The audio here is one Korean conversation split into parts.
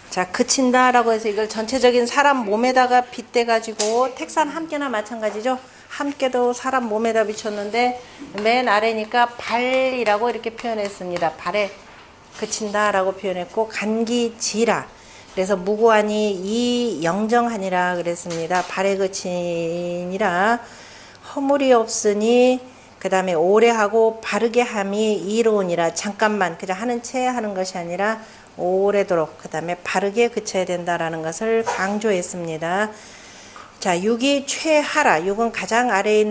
자, 그친다라고 해서 이걸 전체적인 사람 몸에다가 빗대가지고 택산 함께나 마찬가지죠. 함께도 사람 몸에다 비쳤는데 맨 아래니까 발이라고 이렇게 표현했습니다. 발에 그친다라고 표현했고 간기지라. 그래서 무고하니 이 영정하니라 그랬습니다. 발에 그치니라 허물이 없으니 그 다음에 오래 하고 바르게 함이 이로우니라. 잠깐만 그냥 하는 채 하는 것이 아니라 오래도록 그 다음에 바르게 그쳐야 된다라는 것을 강조했습니다. 자, 6이 최하라. 6은 가장 아래에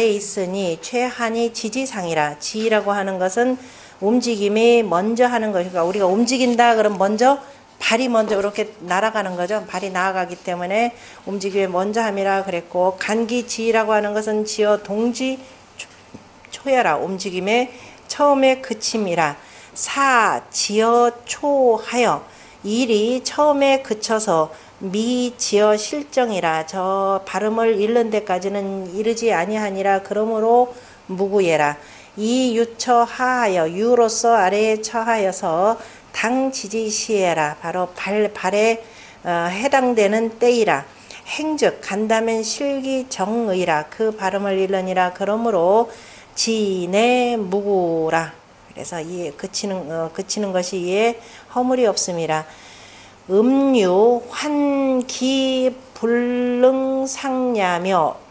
있으니 최하니 지지상이라. 지라고 하는 것은 움직임이 먼저 하는 것이니까 우리가 움직인다 그럼 먼저 발이 먼저 이렇게 날아가는 거죠. 발이 나아가기 때문에 움직임이 먼저 함이라 그랬고 간기지라고 하는 것은 지어 동지 초야라. 움직임의 처음에 그침이라. 사 지어 초하여 일이 처음에 그쳐서 미 지어 실정이라. 저 발음을 잃는 데까지는 이르지 아니하니라. 그러므로 무구예라. 이 유처하하여 유로서 아래에 처하여서 당지지시에라. 바로 발에 해당되는 때이라. 행즉 간다면 실기정의라. 그 발음을 잃느니라. 그러므로 지내 무구라. 그래서 이에 그치는 것이 이에 허물이 없음이라. 음유 환기 불능상냐며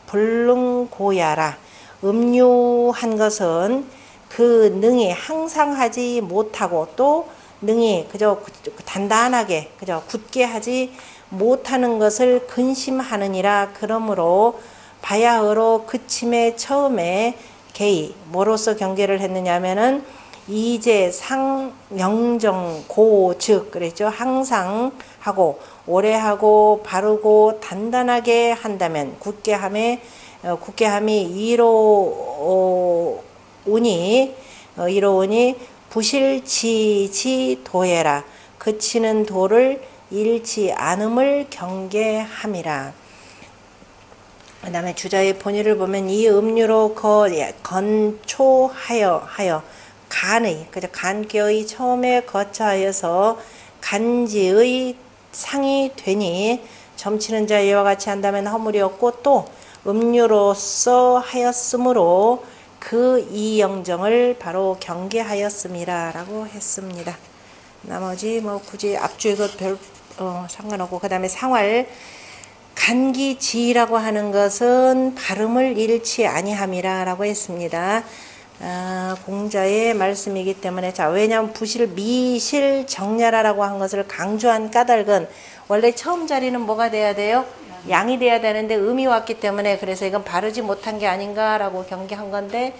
불능고야라. 음유한 것은 그 능이 항상 하지 못하고 또 능이 그저 단단하게 그저 굳게 하지 못하는 것을 근심하느니라. 그러므로 바야흐로 그침의 처음에 개의 뭐로서 경계를 했느냐면은 이제 상명정 고즉 그랬죠. 항상 하고 오래 하고 바르고 단단하게 한다면 굳게 함이 이로우니 부실지지 도해라. 그치는 도를 잃지 않음을 경계함이라. 그 다음에 주자의 본의를 보면 이 음유로 건초하여 간의 그죠. 간격의 처음에 거쳐하여서 간지의 상이 되니 점치는 자 이와 같이 한다면 허물이 없고 또 음유로서 하였으므로 그 이영정을 바로 경계하였음이라 라고 했습니다. 나머지 뭐 굳이 앞주에 별 상관없고 그 다음에 상활 간기지라고 하는 것은 발음을 잃지 아니함이라 라고 했습니다. 공자의 말씀이기 때문에 자 왜냐하면 부실 미실 정야라라고 한 것을 강조한 까닭은 원래 처음 자리는 뭐가 돼야 돼요? 양이 돼야 되는데 음이 왔기 때문에 그래서 이건 바르지 못한 게 아닌가라고 경계한 건데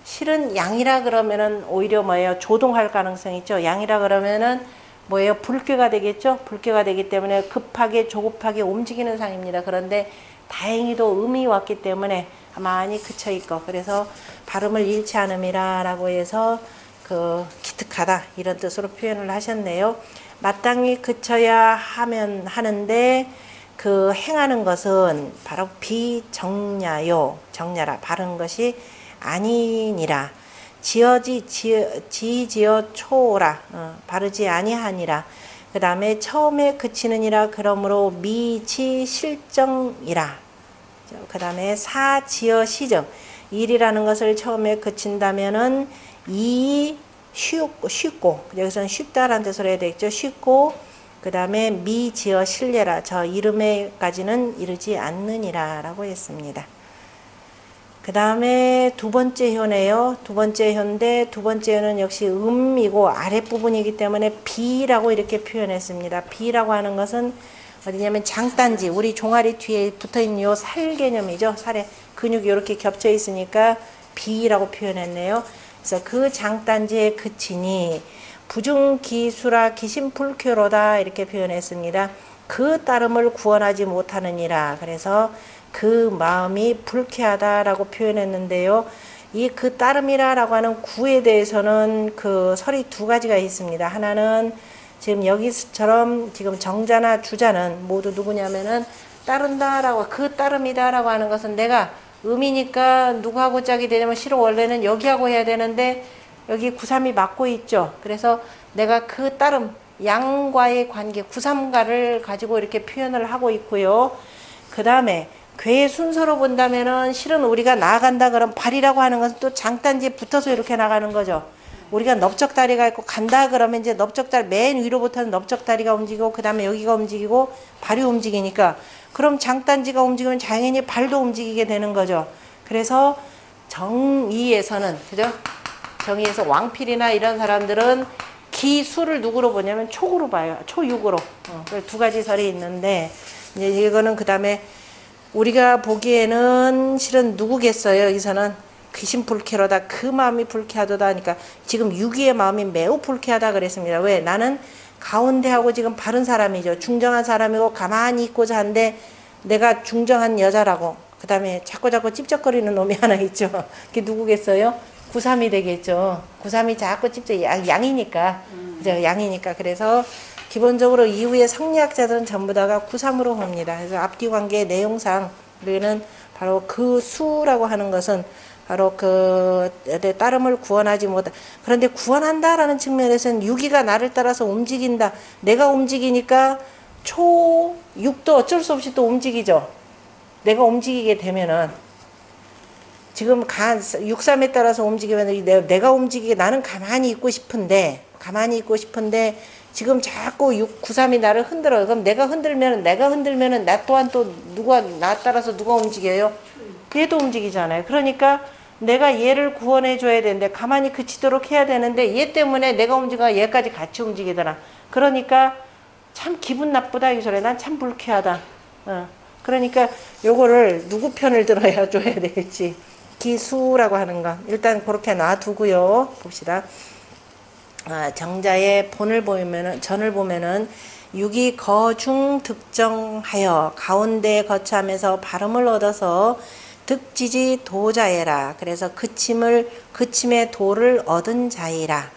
실은 양이라 그러면은 오히려 뭐예요? 조동할 가능성이 있죠. 양이라 그러면은 뭐예요? 불쾌가 되겠죠. 불쾌가 되기 때문에 급하게 조급하게 움직이는 상입니다. 그런데 다행히도 음이 왔기 때문에 가만히 그쳐 있고 그래서 발음을 잃지 않음이라 라고 해서 기특하다 이런 뜻으로 표현을 하셨네요. 마땅히 그쳐야 하는데 그 행하는 것은 바로 비정야요. 정야라 바른 것이 아니니라. 지지어 초라 바르지 아니하니라. 그 다음에 처음에 그치느니라. 그러므로 미치 실정이라. 그 다음에 사지어 시정 일이라는 것을 처음에 그친다면은 이 쉽고 여기서는 쉽다라는 뜻으로 해야 되겠죠. 쉽고 그 다음에 미지어 실례라. 저 이름에까지는 이르지 않느니라 라고 했습니다. 그 다음에 두 번째 효네요. 두 번째 효인데 두 번째 효는 역시 음이고 아랫부분이기 때문에 비라고 이렇게 표현했습니다. 비라고 하는 것은 어디냐면 장단지 우리 종아리 뒤에 붙어있는 요 살 개념이죠. 살에 근육이 이렇게 겹쳐 있으니까 비라고 표현했네요. 그래서 그 장단지에 그치니 부중기수라 기심불쾌로다 이렇게 표현했습니다. 그 따름을 구원하지 못하느니라. 그래서 그 마음이 불쾌하다라고 표현했는데요. 이 그 따름이라고 하는 구에 대해서는 그 설이 두 가지가 있습니다. 하나는 지금 여기처럼 지금 정자나 주자는 모두 누구냐면은 따른다라고 그 따름이다라고 하는 것은 내가 음이니까 누구하고 짝이 되냐면 실은 원래는 여기하고 해야 되는데 여기 구삼이 맞고 있죠. 그래서 내가 그 따름 양과의 관계, 구삼가를 가지고 이렇게 표현을 하고 있고요. 그 다음에 괴의 순서로 본다면은 실은 우리가 나아간다 그러면 발이라고 하는 것은 또 장단지에 붙어서 이렇게 나가는 거죠. 우리가 넓적다리가 있고 간다 그러면 이제 넓적다리 맨 위로부터는 넓적다리가 움직이고 그 다음에 여기가 움직이고 발이 움직이니까 그럼 장단지가 움직이면 당연히 발도 움직이게 되는 거죠. 그래서 정의에서는 그죠? 정의에서 왕필이나 이런 사람들은 기수를 누구로 보냐면 촉으로 봐요. 초육으로. 두 가지 설이 있는데 이제 이거는 그 다음에 우리가 보기에는 실은 누구겠어요? 여기서는 귀신불쾌로다. 그 마음이 불쾌하도다 하니까 지금 유기의 마음이 매우 불쾌하다 그랬습니다. 왜? 나는 가운데하고 지금 바른 사람이죠. 중정한 사람이고 가만히 있고자 하는데 내가 중정한 여자라고 그 다음에 자꾸 찝쩍거리는 놈이 하나 있죠. 그게 누구겠어요? 구삼이 되겠죠. 구삼이 자꾸 찝쩍 양이니까 그죠? 양이니까. 그래서 기본적으로 이후의 성리학자들은 전부 다가 구삼으로 봅니다. 그래서 앞뒤 관계의 내용상 우리는 바로 그 수라고 하는 것은 바로 그 따름을 구원하지 못하. 그런데 구원한다라는 측면에서는 유기가 나를 따라서 움직인다. 내가 움직이니까 초육도 어쩔 수 없이 또 움직이죠. 내가 움직이게 되면은 지금 육삼에 따라서 움직이면 내가 움직이게 나는 가만히 있고 싶은데 지금 자꾸 93이 나를 흔들어요. 그럼 내가 흔들면은 나 또한 또 나 따라서 누가 움직여요? 얘도 움직이잖아요. 그러니까 내가 얘를 구원해 줘야 되는데 가만히 그치도록 해야 되는데 얘 때문에 내가 움직여 얘까지 같이 움직이더라. 그러니까 참 기분 나쁘다 이 소리. 난 참 불쾌하다. 그러니까 요거를 누구 편을 들어야 줘야 될지 기수라고 하는 거 일단 그렇게 놔두고요. 봅시다. 정자의 전을 보면은 육이 거중 득정하여 가운데 거처하면서 발음을 얻어서 득지지 도자애라. 그래서 그침의 도를 얻은 자이라.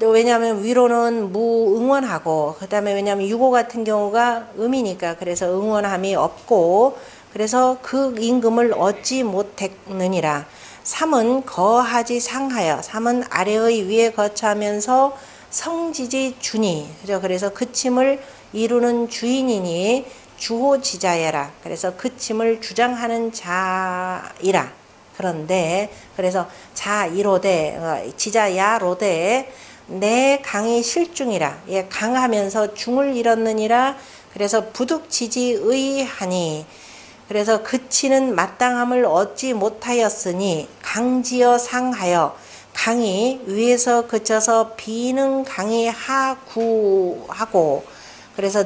왜냐하면 위로는 무응원하고 그 다음에 왜냐하면 유고 같은 경우가 음이니까 그래서 응원함이 없고 그래서 그 임금을 얻지 못했느니라. 삼은 거하지 상하여 삼은 아래의 위에 거처하면서 성지지 주니 그죠? 그래서 그침을 이루는 주인이니 주호지자예라. 그래서 그침을 주장하는 자이라. 그런데 그래서 자이로되 지자야로되 내 강이 실중이라. 예, 강하면서 중을 잃었느니라. 그래서 부득지지의하니 그래서 그치는 마땅함을 얻지 못하였으니 강지어 상하여 강이 위에서 그쳐서 비는 강이 하구하고 그래서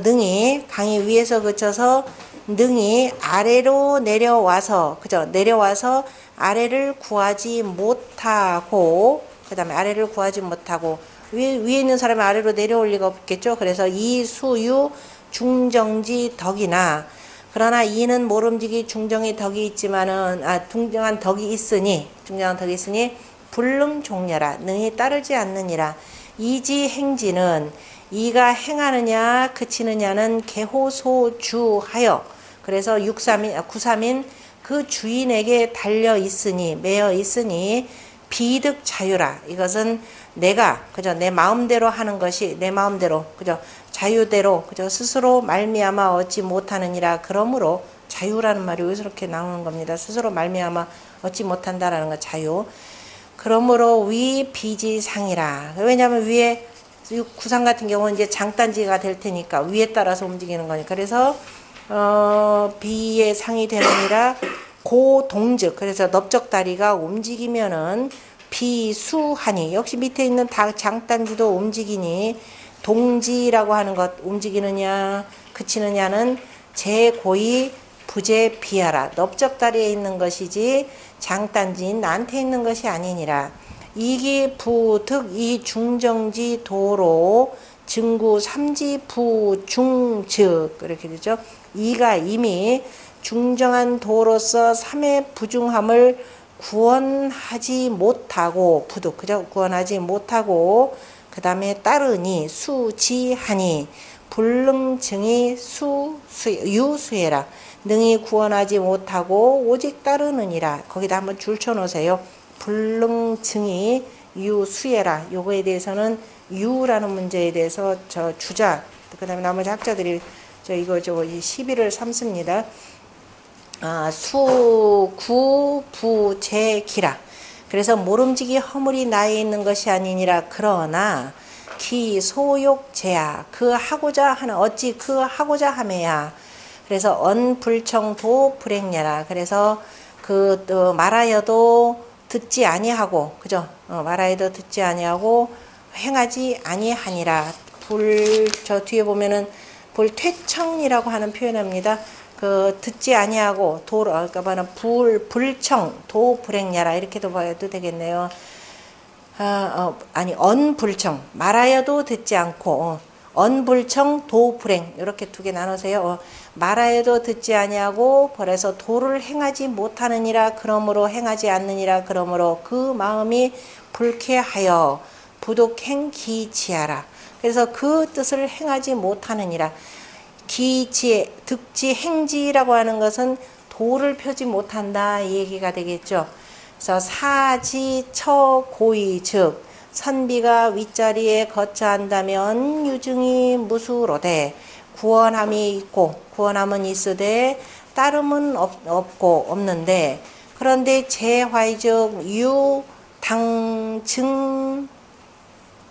강이 위에서 그쳐서 능이 아래로 내려와서 그죠? 내려와서 아래를 구하지 못하고 그 다음에 아래를 구하지 못하고 위에 있는 사람이 아래로 내려올 리가 없겠죠. 그래서 이수유 중정지 덕이나 그러나 이는 모름지기 중정의 덕이 있지만은 중정한 덕이 있으니 불능종려라. 능히 따르지 않느니라. 이지행지는 이가 행하느냐 그치느냐는 개호소주하여 그래서 93인 그 주인에게 달려 있으니 매여 있으니 비득 자유라. 이것은 내가 그죠? 내 마음대로 하는 것이 내 마음대로 그죠? 자유대로 그죠? 스스로 말미암아 얻지 못하느니라. 그러므로 자유라는 말이 왜 이렇게 나오는 겁니다. 스스로 말미암아 얻지 못한다라는 거 자유. 그러므로 위 비지상이라. 왜냐하면 위에 구상 같은 경우는 이제 장단지가 될 테니까 위에 따라서 움직이는 거니까. 그래서 비의 상이 되느니라. 고동즉 그래서 넓적다리가 움직이면은 비수하니 역시 밑에 있는 장단지도 움직이니 동지라고 하는 것 움직이느냐 그치느냐는 제고의 부재 비하라. 넓적다리에 있는 것이지 장단지인 나한테 있는 것이 아니니라. 이기 부득 이 중정지 도로 증구 삼지 부중즉 이렇게 되죠. 이가 이미 중정한 도로서 삼의 부중함을 구원하지 못하고 부득 그죠? 구원하지 못하고 그 다음에 따르니 수지하니 불능증이 유수해라. 능히 구원하지 못하고 오직 따르느니라. 거기다 한번 줄 쳐놓으세요. 불능증이 유수해라. 요거에 대해서는 유라는 문제에 대해서 저 주자, 그 다음에 나머지 학자들이 이 시비를 삼습니다. 수, 구, 부, 제, 기라. 그래서 모름지기 허물이 나에 있는 것이 아니니라. 그러나 기, 소욕, 제야. 그 하고자 하는, 어찌 그 하고자 함에야. 그래서 언불청도 불행냐라. 그래서 말하여도 듣지 아니하고, 그죠? 말하여도 듣지 아니하고 행하지 아니하니라. 저 뒤에 보면은 불퇴청이라고 하는 표현합니다. 듣지 아니하고 그러니까 불청 도불행냐라 이렇게도 봐도 되겠네요. 언불청 말하여도 듣지 않고 언불청 도불행 이렇게 두 개 나누세요. 말하여도 듣지 아니하고 그래서 도를 행하지 못하느니라. 그러므로 행하지 않느니라. 그러므로 그 마음이 불쾌하여 부독행 기지하라. 그래서 그 뜻을 행하지 못하느니라. 기지, 득지, 행지라고 하는 것은 도를 펴지 못한다 이 얘기가 되겠죠. 그래서 사지, 처, 고의 즉 선비가 윗자리에 거처한다면 유증이 무수로되 구원함이 있고 구원함은 있으되 따름은 없고 없는데 그런데 제화의적 유, 당, 증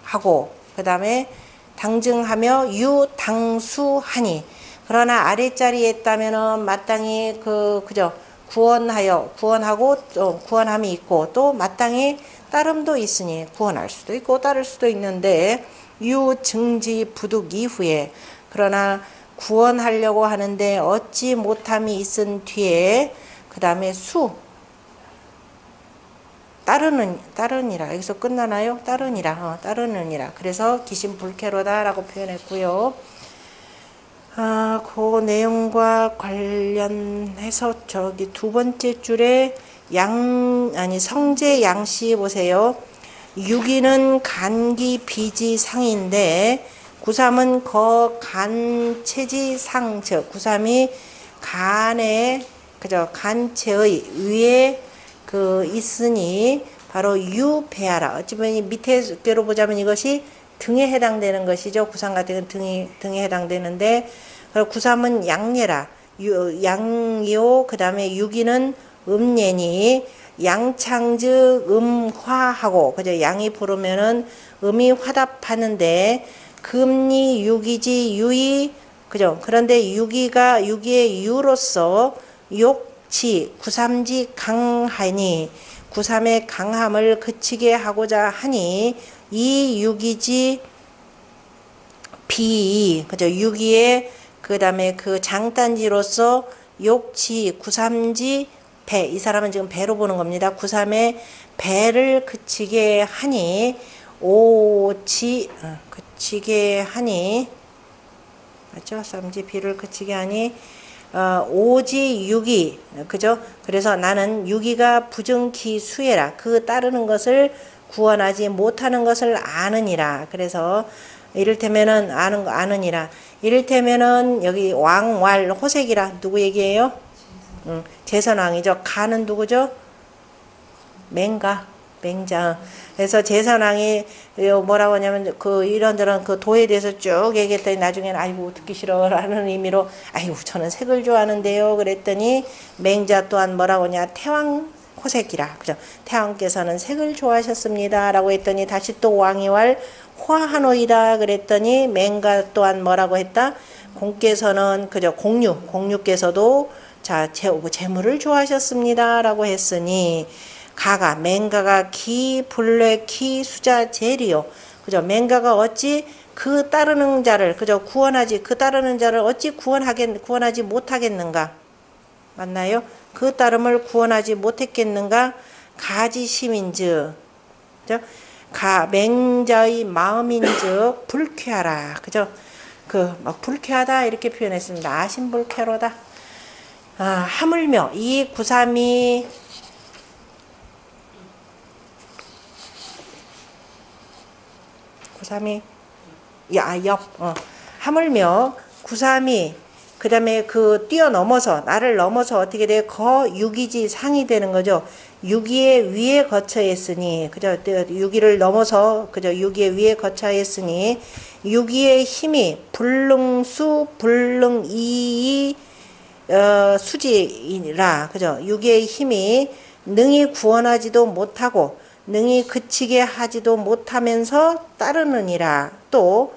하고 그 다음에 당증하며 유당수하니 그러나 아랫자리에 있다면은 마땅히 그죠 구원하고 또 구원함이 있고 또 마땅히 따름도 있으니 구원할 수도 있고 따를 수도 있는데 유증지 부득 이후에 그러나 구원하려고 하는데 얻지 못함이 있은 뒤에 그 다음에 따르니라. 여기서 끝나나요? 따르느니라. 그래서 기심불쾌로다라고 표현했고요. 그 내용과 관련해서 두 번째 줄에 성제 양시 보세요. 유기는 간기 비지 상인데 구삼은 간체지 상, 즉 구삼이 간의 그죠 간체의 위에 있으니 바로 유배하라. 어찌 보면 밑에 께로 보자면 이것이 등에 해당되는 것이죠. 구삼 같은 경우는 등에 해당되는데 구삼은 양예라. 양요 그 다음에 유기는 음예니 양창즉 음화하고 그죠. 양이 부르면은 음이 화답하는데 금리 유기지 유이 그죠. 그런데 유기의 유로서 구삼지 강하니 구삼의 강함을 그치게 하고자 하니 이 유기지 비 그죠. 유기의 그 다음에 그 장단지로서 구삼지 배 이 사람은 지금 배로 보는 겁니다. 구삼의 배를 그치게 하니 그치게 하니 맞죠? 삼지 비를 그치게 하니 오지 유기 그죠? 그래서 나는 유기가 부정기 수해라. 그 따르는 것을 구원하지 못하는 것을 아느니라. 그래서 이를테면은 아느니라. 이를테면은 여기 왕왈 호색이라 누구 얘기예요? 제선왕이죠. 가는 누구죠? 맹자. 그래서 제선왕이 뭐라고 하냐면 이런저런 도에 대해서 쭉 얘기했더니 나중에는 아이고 듣기 싫어라는 의미로 아이고 저는 색을 좋아하는데요. 그랬더니 맹자 또한 뭐라고 하냐 태왕 호색이라 그죠? 태왕께서는 색을 좋아하셨습니다라고 했더니 다시 또 왕이왈 화하노이다 그랬더니 맹가 또한 뭐라고 했다? 공께서는 그죠? 공유께서도 자 재물을 좋아하셨습니다라고 했으니 맹가가 불레 수자 제리요 그죠? 맹가가 어찌 그 따르는 자를 그죠? 그 따르는 자를 어찌 구원하지 못하겠는가? 맞나요? 그 따름을 구원하지 못했겠는가? 가지심인즉 그죠? 맹자의 마음인즉 불쾌하라 그죠? 불쾌하다 이렇게 표현했습니다. 아심불쾌로다. 하물며 이 구삼이 하물며 구삼이 그 다음에 뛰어넘어서 나를 넘어서 어떻게 돼? 유기지 상이 되는 거죠. 유기의 위에 거처했으니 그죠? 유기를 넘어서 그죠? 유기의 위에 거처했으니 유기의 힘이 불능수 불능이이 수지이라 그죠? 유기의 힘이 능히 구원하지도 못하고 능히 그치게 하지도 못하면서 따르느니라 또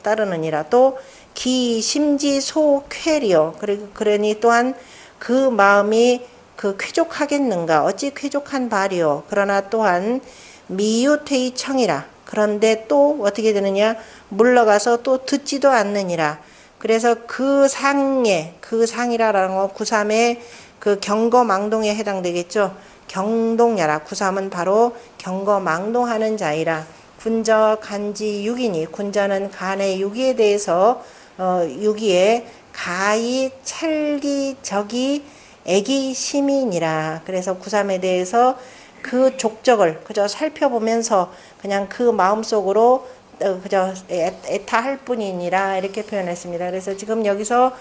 따르느니라 또 기심지소 쾌리요 그러니 또한 그 마음이 그 쾌족하겠는가 어찌 쾌족한 바리요 그러나 또한 미유퇴의 청이라 그런데 또 어떻게 되느냐 물러가서 또 듣지도 않느니라 그래서 그 상이라라는 거 구삼의 그 경거망동에 해당되겠죠. 경동야라 구삼은 바로 경거망동하는 자이라 군저 간지 육이니 군자는 간의 유기에 대해서 유기에 가히 찰기 적이 애기 시민이라 그래서 구삼에 대해서 그 족적을 그저 살펴보면서 그냥 그 마음속으로 그저 애타할 뿐이니라 이렇게 표현했습니다. 그래서 지금 여기서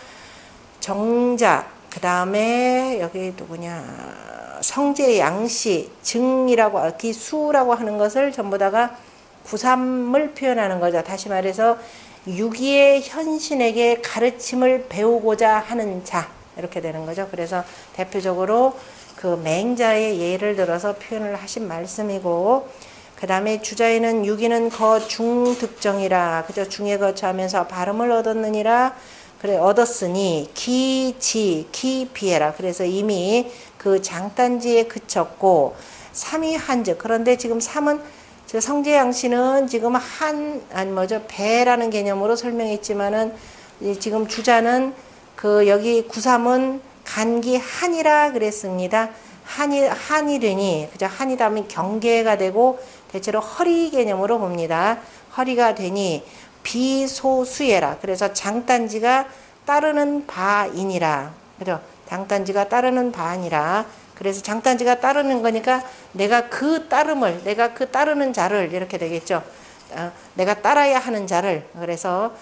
정자 그 다음에 여기 누구냐 성제 양시 증이라고 기수라고 하는 것을 전부 다가 구삼을 표현하는 거죠. 다시 말해서 유기의 현신에게 가르침을 배우고자 하는 자 이렇게 되는 거죠. 그래서 대표적으로 그 맹자의 예를 들어서 표현을 하신 말씀이고 그 다음에 주자에는 유기는 거중득정이라 그저 중에 거처하면서 발음을 얻었느니라 그래 얻었으니 기비해라 그래서 이미 그 장단지에 그쳤고 삼이 한즉 그런데 지금 삼은 성제양씨는 지금 배라는 개념으로 설명했지만은 지금 주자는 그 여기 구삼은 간기 한이라 그랬습니다. 한이르니 그저 한이다 하면 경계가 되고 대체로 허리 개념으로 봅니다. 허리가 되니 비소수예라 그래서 장단지가 따르는 바이니라 그죠? 장단지가 따르는 바니라 그래서 장단지가 따르는 거니까 내가 그 따르는 자를 이렇게 되겠죠. 내가 따라야 하는 자를 그래서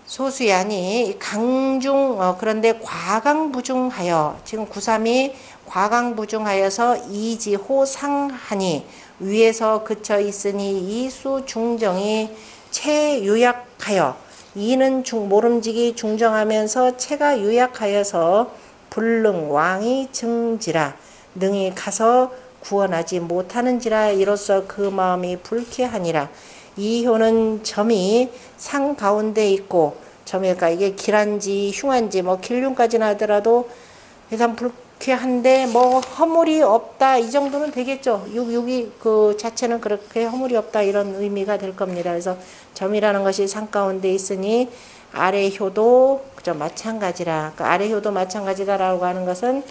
소수이 아니 강중 그런데 과강부중하여 지금 구삼이 과강부중하여서 이지호상하니 위에서 그쳐 있으니 이수 중정이 체유약하여 이는 모름지기 중정하면서 체가 유약하여서 불능 왕이 증지라 능히 가서 구원하지 못하는지라 이로써 그 마음이 불쾌하니라 이효는 점이 상 가운데 있고 점일까 이게 길한지 흉한지 뭐 길흉까지는 하더라도 일단 불쾌한데 뭐 허물이 없다 이 정도는 되겠죠. 육이 그 자체는 그렇게 허물이 없다 이런 의미가 될 겁니다. 그래서 점이라는 것이 상 가운데 있으니 아래 효도 그저 마찬가지라 그 아래 효도 마찬가지다라고 하는 것은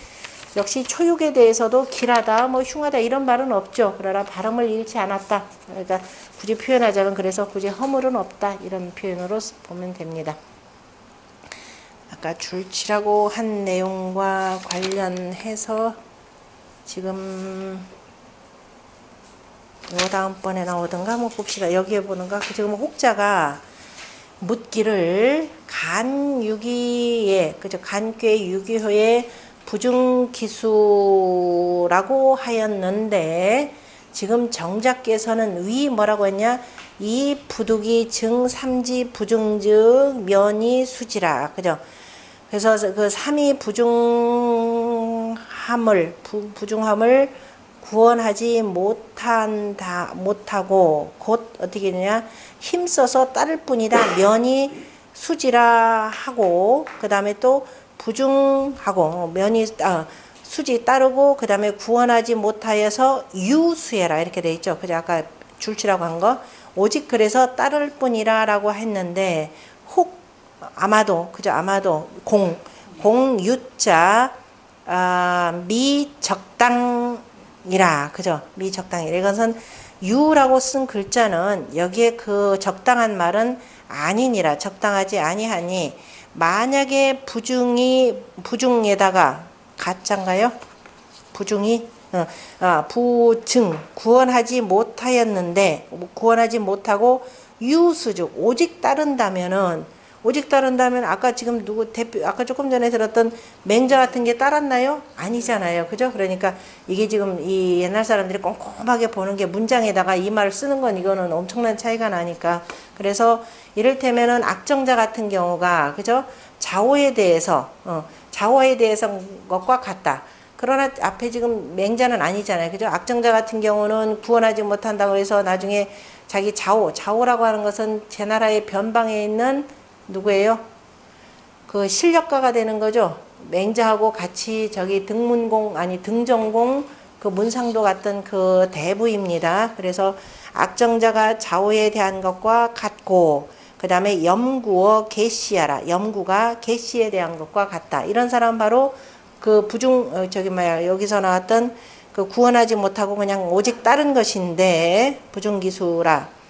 역시 초육에 대해서도 길하다 뭐 흉하다 이런 말은 없죠. 그러나 발음을 잃지 않았다. 그러니까 굳이 표현하자면 그래서 굳이 허물은 없다 이런 표현으로 보면 됩니다. 아까 줄치라고 한 내용과 관련해서 지금 요 다음번에 나오던가 한번 봅시다. 여기에 보는가 지금 혹자가 묻기를 간유기에 그죠 간괴 유기효의 부중기수라고 하였는데 지금 정작께서는 위 뭐라고 했냐 이 부득이 증 삼지 부중즉 면이 수지라 그죠 그래서 그 삼이 부중함을 구원하지 못하고 곧 어떻게 되냐 힘써서 따를 뿐이다 면이 수지라 하고 그 다음에 또 부중하고 면이 수지 따르고 그 다음에 구원하지 못하여서 유수해라 이렇게 돼 있죠. 그죠? 아까 줄치라고 한 거 오직 그래서 따를 뿐이라 라고 했는데 혹 아마도 그죠? 아마도 공유자 미적당이라 그죠? 미적당이라 이것은 유라고 쓴 글자는 여기에 그 적당한 말은 아니니라 적당하지 아니하니 만약에 부중에다가 가짜인가요? 부중이 부증 구원하지 못하였는데 구원하지 못하고 유수즉 오직 따른다면은 오직 따른다면 아까 지금 누구 대표 아까 조금 전에 들었던 맹자 같은 게 따랐나요? 아니잖아요. 그죠? 그러니까 이게 지금 이 옛날 사람들이 꼼꼼하게 보는 게 문장에다가 이 말을 쓰는 건 이거는 엄청난 차이가 나니까. 그래서 이를테면은 악정자 같은 경우가 그죠? 좌우에 대해서 것과 같다. 그러나 앞에 지금 맹자는 아니잖아요. 그죠? 악정자 같은 경우는 구원하지 못한다고 해서 나중에 자기 좌우라고 하는 것은 제 나라의 변방에 있는 누구예요? 그 실력가가 되는 거죠. 맹자하고 같이 저기 등전공 그 문상도 같던 그 대부입니다. 그래서 악정자가 좌우에 대한 것과 같고 그 다음에 염구어 개시하라. 염구가 개시에 대한 것과 같다. 이런 사람 바로 그 여기서 나왔던 그 구원하지 못하고 그냥 오직 따른 것인데 부중기수라.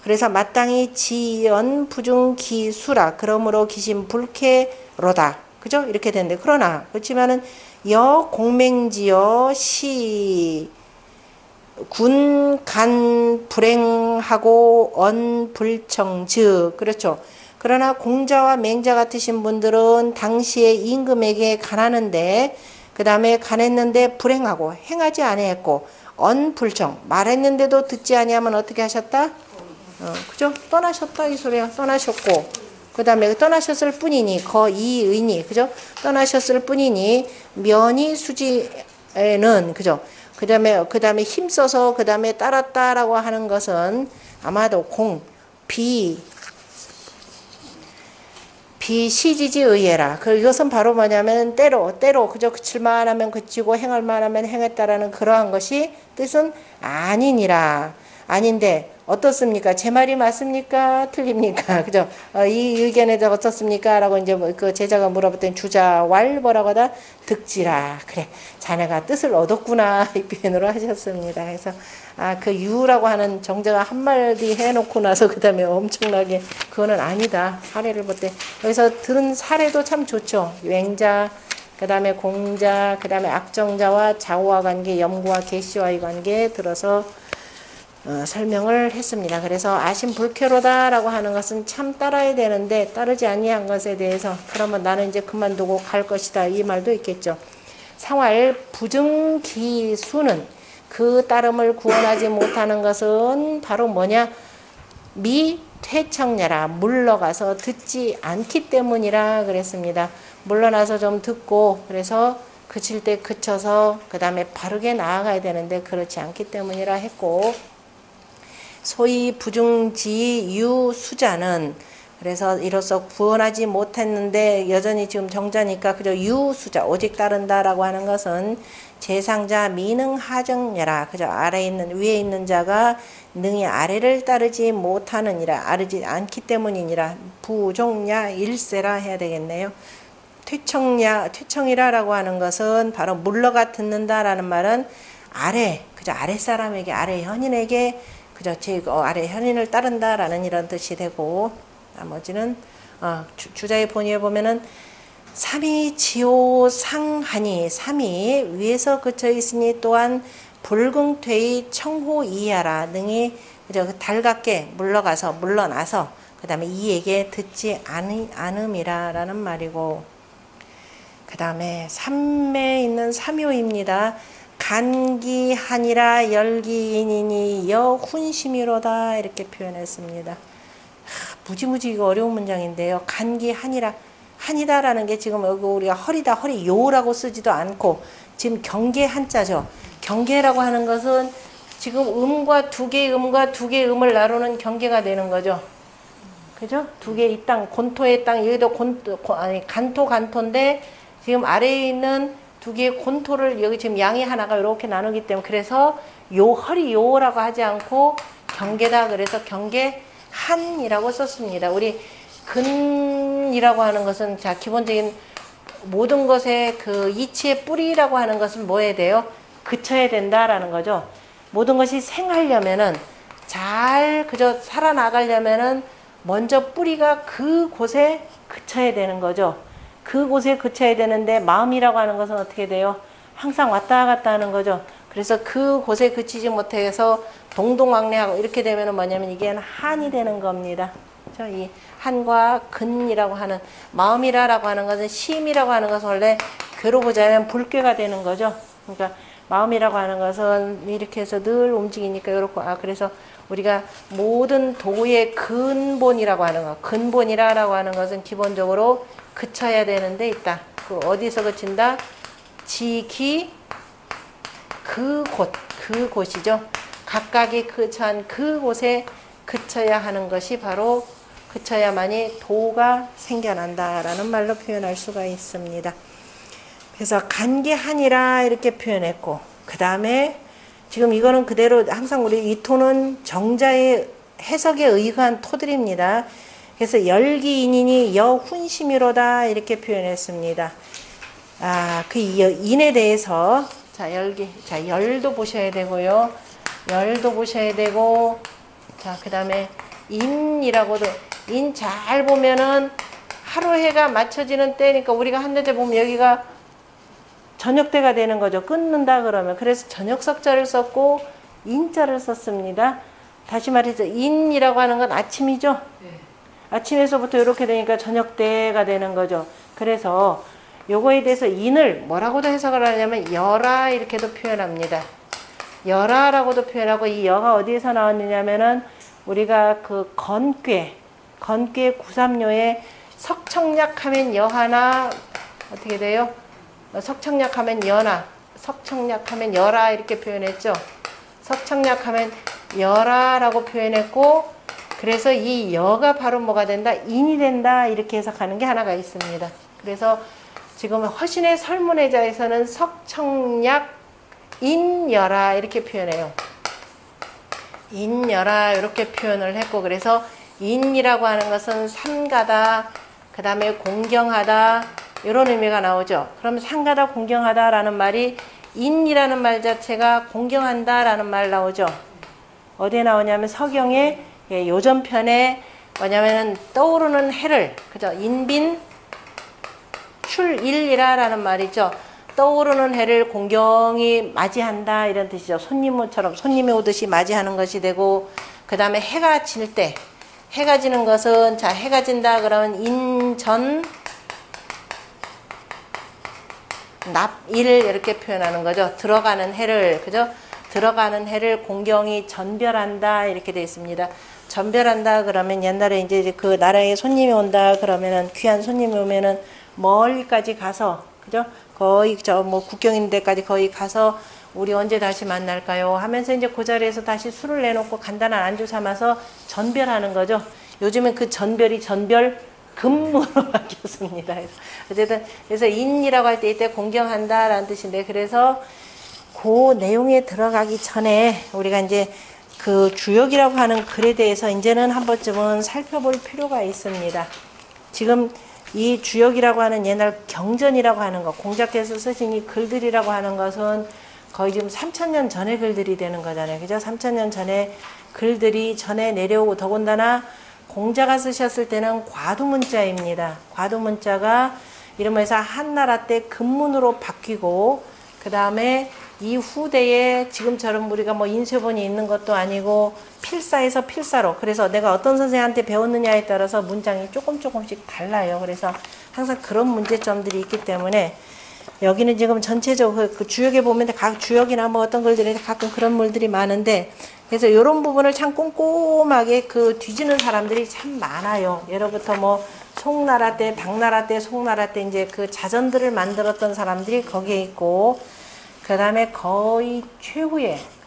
그래서 마땅히 지연 부중기수라. 그러므로 기심 불쾌로다. 그죠? 이렇게 되는데 그러나 그렇지만은 여 공맹지여 시 군간 불행하고 언불청즉 그렇죠. 그러나 공자와 맹자 같으신 분들은 당시에 임금에게 간하는데 그 다음에 간했는데 불행하고 행하지 아니했고 언불청 말했는데도 듣지 아니하면 어떻게 하셨다? 그죠? 떠나셨다 이 소리야. 떠나셨고 그 다음에 떠나셨을 뿐이니 거이의니 그죠? 떠나셨을 뿐이니 면이 수지에는 그죠? 그 다음에 힘써서 그 다음에 따랐다라고 하는 것은 아마도 비시지지 의해라. 이것은 바로 뭐냐면 때로 그저 그칠만 하면 그치고 행할만 하면 행했다라는 그러한 것이 뜻은 아니니라. 아닌데 어떻습니까? 제 말이 맞습니까? 틀립니까? 그죠? 이 의견에 대해 어떻습니까? 라고 이제 그 제자가 물어봤더니 주자왈 뭐라고 하다? 득지라. 그래. 자네가 뜻을 얻었구나. 이 표현으로 하셨습니다. 그래서 그 유라고 하는 정자가 한마디 해놓고 나서 그 다음에 엄청나게 그거는 아니다. 사례를 볼 때. 여기서 들은 사례도 참 좋죠. 맹자, 그 다음에 공자, 그 다음에 악정자와 좌우와 관계, 염구와 계시와의 관계에 들어서 설명을 했습니다. 그래서 아심 불쾌로다라고 하는 것은 참 따라야 되는데 따르지 아니한 것에 대해서 그러면 나는 이제 그만두고 갈 것이다 이 말도 있겠죠. 상활 부증기수는 그 따름을 구원하지 못하는 것은 바로 뭐냐? 미퇴청냐라 물러가서 듣지 않기 때문이라 그랬습니다. 물러나서 좀 듣고 그래서 그칠 때 그쳐서 그 다음에 바르게 나아가야 되는데 그렇지 않기 때문이라 했고 소위 부중지 유수자는 그래서 이로써 구원하지 못했는데 여전히 지금 정자니까 그저 유수자 오직 따른다라고 하는 것은 재상자 미능하정여라 그저 위에 있는 자가 능히 아래를 따르지 못하느니라 아르지 않기 때문이니라 부종야 일세라 해야 되겠네요. 퇴청이라라고 하는 것은 바로 물러가 듣는다라는 말은 그저 아랫사람에게 아래 현인에게 그저 아래 현인을 따른다라는 이런 뜻이 되고 나머지는 주자의 본의에 보면은 삼이 지호상하니 삼이 위에서 그쳐 있으니 또한 불긍퇴의 청호이하라 능히 그저 달갑게 물러나서 그 다음에 이에게 듣지 않음이라라는 말이고 그 다음에 삼매에 있는 삼요입니다. 간기하니라 열기인이니 여훈심이로다 이렇게 표현했습니다. 무지무지 이거 어려운 문장인데요. 간기하니라 한이다라는 게 지금 여기 우리가 허리 요라고 쓰지도 않고 지금 경계 한자죠. 경계라고 하는 것은 지금 두 개의 음을 나누는 경계가 되는 거죠. 그죠? 두 개의 이 땅, 곤토의 땅, 여기도 간토인데 지금 아래에 있는 두 개의 곤토를 여기 지금 양이 하나가 이렇게 나누기 때문에 그래서 허리 요라고 하지 않고 경계다 그래서 경계 한이라고 썼습니다. 우리 근이라고 하는 것은 자 기본적인 모든 것의 그 이치의 뿌리라고 하는 것은 뭐에 돼요? 그쳐야 된다라는 거죠. 모든 것이 생하려면은 잘 그저 살아나가려면은 먼저 뿌리가 그곳에 그쳐야 되는 거죠. 그곳에 그쳐야 되는데 마음이라고 하는 것은 어떻게 돼요? 항상 왔다 갔다 하는 거죠. 그래서 그곳에 그치지 못해서 동동왕래하고 이렇게 되면은 뭐냐면 이게 한이 되는 겁니다. 그죠? 이 한과 근이라고 하는 마음이라고 하는 것은 심이라고 하는 것은 원래 괴로 보자면 불괴가 되는 거죠. 그러니까 마음이라고 하는 것은 이렇게 해서 늘 움직이니까 이렇고 그래서 우리가 모든 도의 근본이라고 하는 것, 근본이라고 하는 것은 기본적으로 그쳐야 되는 데 있다. 그 어디서 그친다? 지기 그곳이죠. 각각이 그쳐한 그곳에 그쳐야 하는 것이 바로 그쳐야만이 도가 생겨난다라는 말로 표현할 수가 있습니다. 그래서 간기하니라 이렇게 표현했고, 그 다음에 지금 이거는 그대로 항상 우리 이 토는 정자의 해석에 의한 토들입니다. 그래서 열기인이니 여훈심이로다 이렇게 표현했습니다. 그 인에 대해서 열도 보셔야 되고요. 열도 보셔야 되고, 그 다음에 인이라고도 인 잘 보면은 하루 해가 맞춰지는 때니까 우리가 한자재 보면 여기가 저녁 때가 되는 거죠. 끊는다 그러면. 그래서 저녁 석자를 썼고 인자를 썼습니다. 다시 말해서 인이라고 하는 건 아침이죠. 네. 아침에서부터 이렇게 되니까 저녁 때가 되는 거죠. 그래서 요거에 대해서 인을 뭐라고도 해석을 하냐면 여라 이렇게도 표현합니다. 여라라고도 표현하고, 이 여가 어디에서 나왔느냐면은 우리가 그 건괴 구삼료에 석청약하면 여하나 어떻게 돼요? 석청약하면 여나, 석청약하면 여라 이렇게 표현했죠. 석청약하면 여라라고 표현했고, 그래서 이 여가 바로 뭐가 된다? 인이 된다 이렇게 해석하는 게 하나가 있습니다. 그래서 지금 허신의 설문회자에서는 석청약 인여라 이렇게 표현해요. 인여라 이렇게 표현을 했고, 그래서 인이라고 하는 것은 삼가다, 그 다음에 공경하다 이런 의미가 나오죠. 그러면 삼가다 공경하다라는 말이 인이라는 말 자체가 공경한다라는 말 나오죠. 어디에 나오냐면 서경의 요전편에 뭐냐면은 떠오르는 해를, 그죠? 인빈 출일이라라는 말이죠. 떠오르는 해를 공경히 맞이한다 이런 뜻이죠. 손님이 오듯이 맞이하는 것이 되고, 그 다음에 해가 질 때, 해가 지는 것은 해가 진다 그러면 인전 납일 이렇게 표현하는 거죠. 들어가는 해를, 그죠? 들어가는 해를 공경히 전별한다 이렇게 되어 있습니다. 전별한다 그러면 옛날에 이제 그 나라에 손님이 온다 그러면은, 귀한 손님이 오면은 멀리까지 가서, 그죠? 거의 국경 있는 데까지 거의 가서 우리 언제 다시 만날까요? 하면서 이제 그 자리에서 다시 술을 내놓고 간단한 안주 삼아서 전별하는 거죠. 요즘은 그 전별이 전별 근무로 바뀌었습니다. 어쨌든 그래서 인이라고 할 때 이때 공경한다라는 뜻인데, 그래서 그 내용에 들어가기 전에 우리가 이제 그 주역이라고 하는 글에 대해서 이제는 한 번쯤은 살펴볼 필요가 있습니다. 지금 이 주역이라고 하는 옛날 경전이라고 하는 것, 공자께서 쓰신 이 글들이라고 하는 것은 거의 지금 3000년 전의 글들이 되는 거잖아요. 그죠? 3000년 전에 글들이 전에 내려오고, 더군다나 공자가 쓰셨을 때는 과두문자입니다. 과두문자가 이러면서 한나라 때 금문으로 바뀌고, 그 다음에 이 후대에 지금처럼 우리가 뭐 인쇄본이 있는 것도 아니고 필사에서 필사로, 그래서 내가 어떤 선생님한테 배웠느냐에 따라서 문장이 조금씩 달라요. 그래서 항상 그런 문제점들이 있기 때문에 여기는 지금 전체적으로 그 주역에 보면 각 주역이나 뭐 어떤 글들이 가끔 그런 물들이 많은데, 그래서 이런 부분을 참 꼼꼼하게 그 뒤지는 사람들이 참 많아요. 예로부터 뭐 송나라 때, 당나라 때, 송나라 때 이제 그 자전들을 만들었던 사람들이 거기에 있고, 그 다음에 거의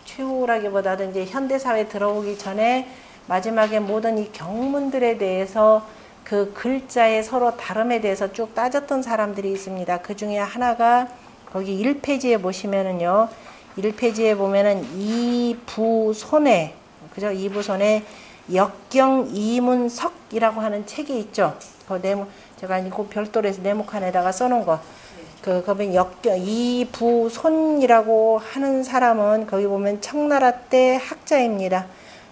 최후라기보다도 이제 현대사회에 들어오기 전에 마지막에 모든 이 경문들에 대해서 그 글자의 서로 다름에 대해서 쭉 따졌던 사람들이 있습니다. 그 중에 하나가 거기 1페이지에 보시면은요, 1페이지에 보면은 이부손의, 그죠? 이부손의 역경 이문석이라고 하는 책이 있죠. 그 제가 이거 별도로 해서 네모칸에다가 써놓은 거. 거기 이부손이라고 하는 사람은 거기 보면 청나라 때 학자입니다.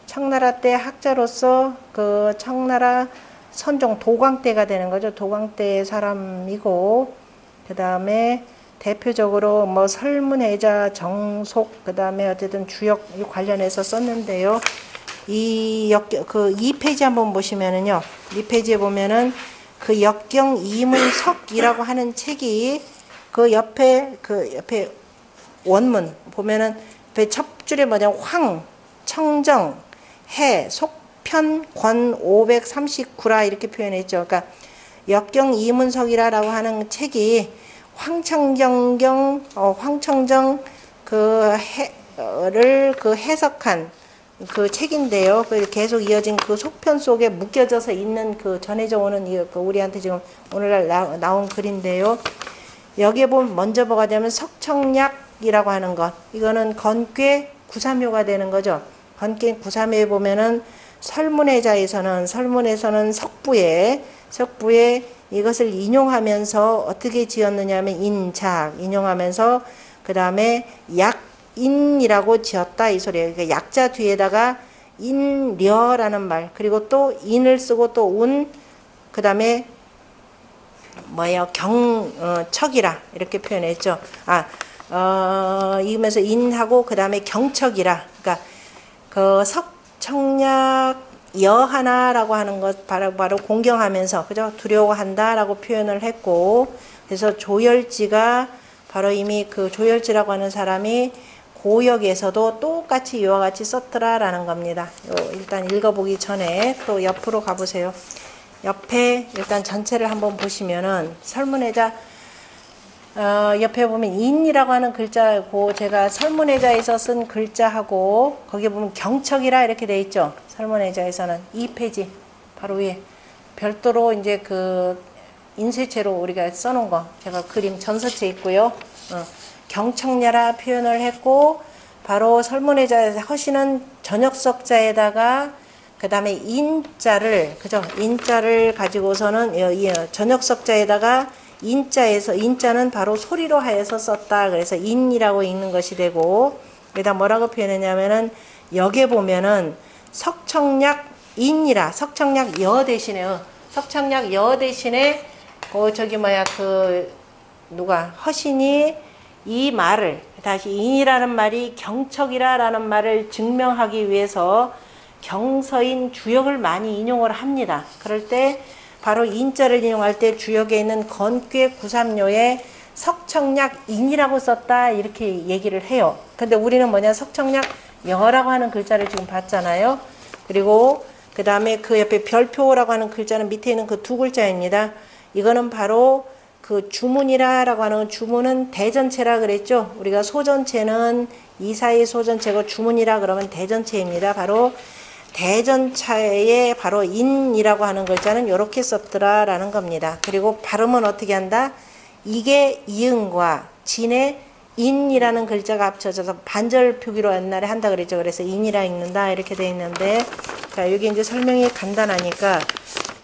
청나라 때 학자로서 그 청나라 선종 도광대가 되는 거죠. 도광대 사람이고, 그 다음에 대표적으로 뭐 설문회자, 정속, 그 다음에 어쨌든 주역 관련해서 썼는데요. 그 2페이지 한번 보시면은요. 2페이지에 보면은 그 역경 이문석이라고 하는 책이 그 옆에 원문 보면은 첫 줄에 뭐냐 황, 청정, 해, 속편, 권 539라 이렇게 표현했죠. 그러니까 역경 이문석이라고 하는 책이 황청정 를 해석한 그 책인데요. 계속 이어진 그 속편 속에 묶여져서 있는 그 전해져 오는 우리한테 지금 오늘날 나온 글인데요. 여기에 보면 먼저 뭐가 되면 석청약이라고 하는 것. 이거는 건괴 구삼효가 되는 거죠. 건괴 구삼효에 보면은 설문회자에서는 석부에 이것을 인용하면서 어떻게 지었느냐 하면 인착 인용하면서 그 다음에 약인이라고 지었다 이 소리예요. 그러니까 약자 뒤에다가 인려라는 말 그리고 또 인을 쓰고 또 그 다음에 경척이라 이렇게 표현했죠. 이으면서 인하고 그 다음에 경척이라. 그러니까 그 석청약 여하나라고 하는 것 바로 공경하면서 그죠 두려워한다라고 표현을 했고 그래서 조열지가 바로 이미 그 조열지라고 하는 사람이 고역에서도 똑같이 이와 같이 썼더라라는 겁니다. 일단 읽어보기 전에 또 옆으로 가보세요. 옆에 일단 전체를 한번 보시면은 설문회자 옆에 보면 인이라고 하는 글자고 제가 설문회자에서 쓴 글자하고 거기에 보면 경척이라 이렇게 돼 있죠. 설문회자에서는 2페이지 바로 위에 별도로 이제 그 인쇄체로 우리가 써놓은 거 제가 그림 전서체 있고요. 경청야라 표현을 했고 바로 설문회자에서 허시는 전역석자에다가 그 다음에 인자를 그죠 인자를 가지고서는 전역석자에다가 인자는 바로 소리로 하여서 썼다. 그래서 인이라고 읽는 것이 되고 그다음 뭐라고 표현했냐면은 여기에 보면은 석청약 인이라 석청약 여 대신에 석청약 여 대신에 허신이 이 말을 다시 인이라는 말이 경척이라라는 말을 증명하기 위해서 경서인 주역을 많이 인용을 합니다. 그럴 때 바로 인자를 인용할 때 주역에 있는 건괴 구삼료에 석청약 인이라고 썼다 이렇게 얘기를 해요. 근데 우리는 뭐냐 석청약 여라고 하는 글자를 지금 봤잖아요. 그리고 그 다음에 그 옆에 별표라고 하는 글자는 밑에 있는 그 두 글자입니다. 이거는 바로 그 주문이라고 하는 주문은 대전체라 그랬죠. 우리가 소전체는 이사의 소전체고 주문이라 그러면 대전체입니다. 바로 대전차에 바로 인이라고 하는 글자는 이렇게 썼더라라는 겁니다. 그리고 발음은 어떻게 한다? 이게 이응과 진의 인이라는 글자가 합쳐져서 반절 표기로 옛날에 한다 그랬죠. 그래서 인이라 읽는다 이렇게 돼 있는데 자 여기 이제 설명이 간단하니까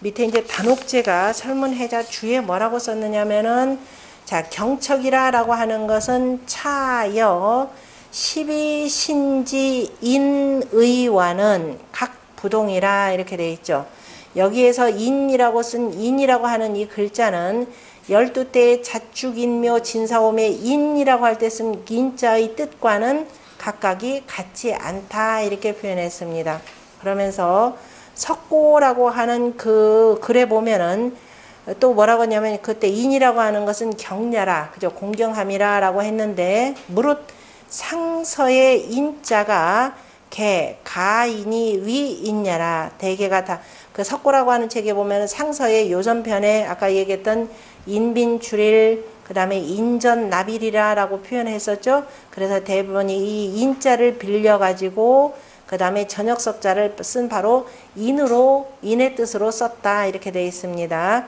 밑에 이제 단옥제가 설문회자 주에 뭐라고 썼느냐면은 자 경척이라라고 하는 것은 차여 12신지 인의와는 각 부동이라 이렇게 되어 있죠. 여기에서 인이라고 하는 이 글자는 12대의 자축인묘 진사오매 인이라고 할 때 쓴 인자의 뜻과는 각각이 같지 않다 이렇게 표현했습니다. 그러면서 석고라고 하는 그 글에 보면은 또 뭐라고 하냐면 그때 인이라고 하는 것은 경냐라 그죠 공경함이라라고 했는데 무릇 상서의 인자가 가인이 위 있냐라 대개가 다 그 석고라고 하는 책에 보면 상서의 요전편에 아까 얘기했던 인빈출일 그 다음에 인전나빌이라라고 표현했었죠. 그래서 대부분이 이 인자를 빌려 가지고 그 다음에 전역석자를 쓴 바로 인의 뜻으로 썼다 이렇게 되어 있습니다.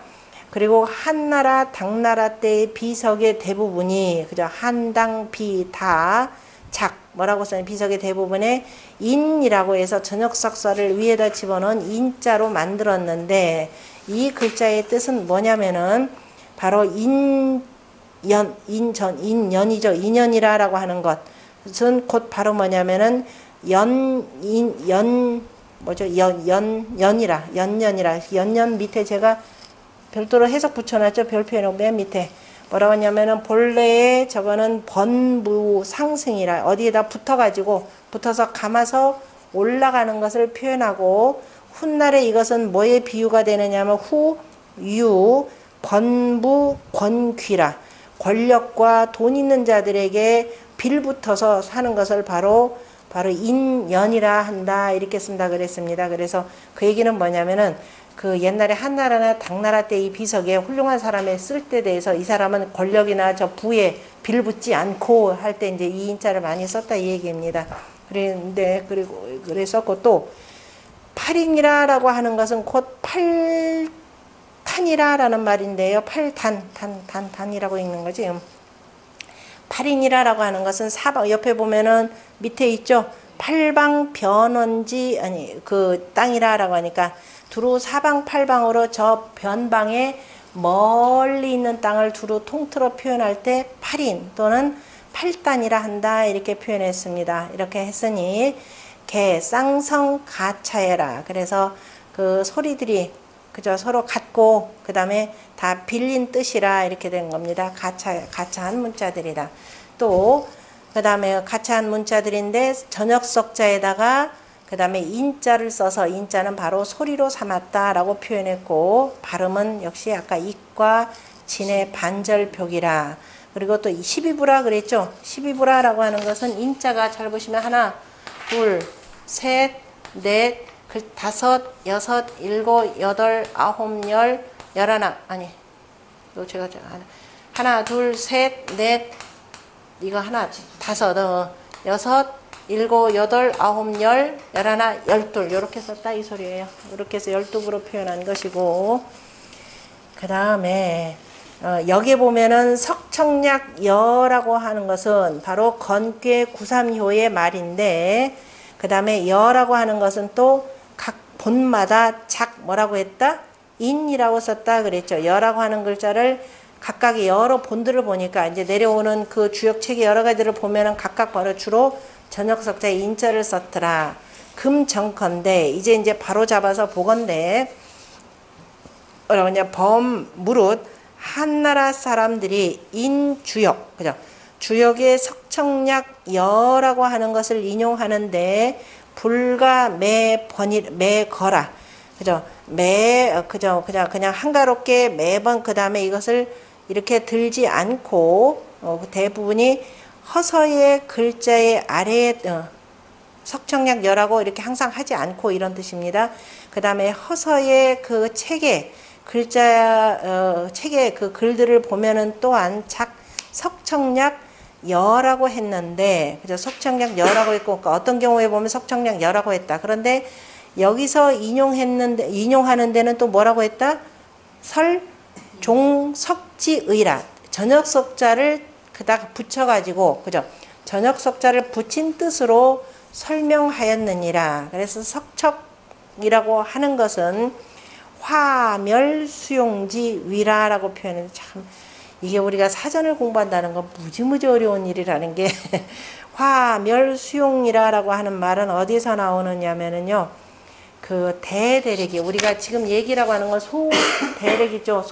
그리고 한나라 당나라 때의 비석의 대부분이 그죠 한당 비다 작 뭐라고 써요 비석의 대부분에 인이라고 해서 전역석사를 위에다 집어넣은 인자로 만들었는데 이 글자의 뜻은 뭐냐면은 바로 인연이죠. 인연이라고 하는 것은 곧 바로 뭐냐면은 연년 밑에 제가 별도로 해석 붙여놨죠. 별표에는 맨 밑에 뭐라고 하냐면은 본래에 저거는 번부 상승이라 어디에다 붙어서 감아서 올라가는 것을 표현하고 훗날에 이것은 뭐에 비유가 되느냐면 후, 유, 권부, 권귀라 권력과 돈 있는 자들에게 빌붙어서 사는 것을 바로 인연이라 한다 이렇게 쓴다 그랬습니다. 그래서 그 얘기는 뭐냐면은 그 옛날에 한나라나 당나라 때 이 비석에 훌륭한 사람의 쓸 때 대해서 이 사람은 권력이나 저 부에 빌붙지 않고 할 때 이제 이 인자를 많이 썼다 이 얘기입니다. 그런데 그래서 또 팔인이라라고 하는 것은 곧 팔탄이라라는 말인데요. 단이라고 읽는 거지. 팔인이라라고 하는 것은 사방 옆에 보면은 밑에 있죠. 팔방변원지 아니 그 땅이라라고 하니까 두루 사방팔방으로 저 변방에 멀리 있는 땅을 두루 통틀어 표현할 때 팔인 또는 팔단이라 한다 이렇게 표현했습니다. 이렇게 했으니 개 쌍성 가차해라. 그래서 그 소리들이 그저 서로 같고 그 다음에 다 빌린 뜻이라 이렇게 된 겁니다. 가차한 문자들이다. 또 그 다음에 가차한 문자들인데 전역석자에다가 그 다음에 인자를 써서 인자는 바로 소리로 삼았다라고 표현했고 발음은 역시 아까 익과 진의 반절벽이라. 그리고 또 12부라 그랬죠. 12부라라고 하는 것은 인자가 잘 보시면 하나, 둘, 셋, 넷, 다섯, 여섯, 일곱, 여덟, 아홉, 열, 열하나 아니 이거 제가 하나, 둘, 셋, 넷 이거 하나, 다섯, 여섯, 일곱, 여덟, 아홉, 열, 열하나, 열둘 이렇게 썼다 이 소리예요. 이렇게 해서 12부로 표현한 것이고 그 다음에 여기에 보면은 석청약여라고 하는 것은 바로 건괴 구삼효의 말인데 그 다음에 여라고 하는 것은 또 각 본마다 뭐라고 했다? 인이라고 썼다 그랬죠. 여라고 하는 글자를 각각의 여러 본들을 보니까 이제 내려오는 그 주역책의 여러 가지를 보면은 각각 바로 주로 전역석자의 인자를 썼더라. 금정컨대 이제 바로 잡아서 보건대 범무릇 한나라 사람들이 인주역 그죠? 주역의 석청약여라고 하는 것을 인용하는데 불가 매거라 그죠? 그냥 한가롭게 매번 그 다음에 이것을 이렇게 들지 않고 대부분이 허서의 글자의 아래에 석청약여라고 이렇게 항상 하지 않고 이런 뜻입니다. 그 다음에 허서의 그 책의 책의 그 글들을 보면은 또한 석청약여라고 했는데 그죠? 석청약여라고 했고 그러니까 어떤 경우에 보면 석청약여라고 했다. 그런데 여기서 인용하는 데는 또 뭐라고 했다? 설종석지의라 전역석자를 그다가 붙여가지고 그죠? 전역석자를 붙인 뜻으로 설명하였느니라. 그래서 석척이라고 하는 것은 화멸수용지 위라라고 표현해서 참 이게 우리가 사전을 공부한다는 건 무지무지 어려운 일이라는 게 화멸수용이라고 하는 말은 어디서 나오느냐면은요. 그 대대歴이 우리가 지금 얘기라고 하는 건 소대歴이죠.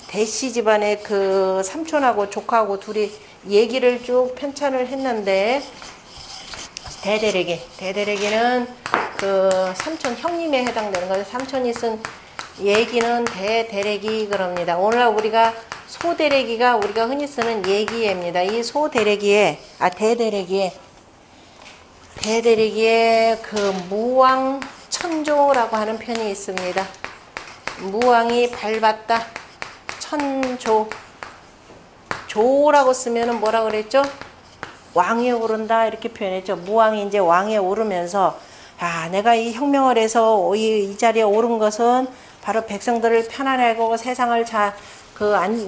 대씨 집안의 그 삼촌하고 조카하고 둘이 얘기를 쭉 편찬을 했는데 대대歴이는 그 삼촌 형님에 해당되는 거죠. 삼촌이 쓴 얘기는 대대歴이 그럽니다. 오늘 우리가 소대歴이가 우리가 흔히 쓰는 얘기입니다. 이 대대歴이의 그 무왕천조라고 하는 편이 있습니다. 무왕이 밟았다. 천조. 조라고 쓰면은 뭐라 그랬죠? 왕에 오른다 이렇게 표현했죠. 무왕이 이제 왕에 오르면서 내가 이 혁명을 해서 이 자리에 오른 것은 바로 백성들을 편안하고 세상을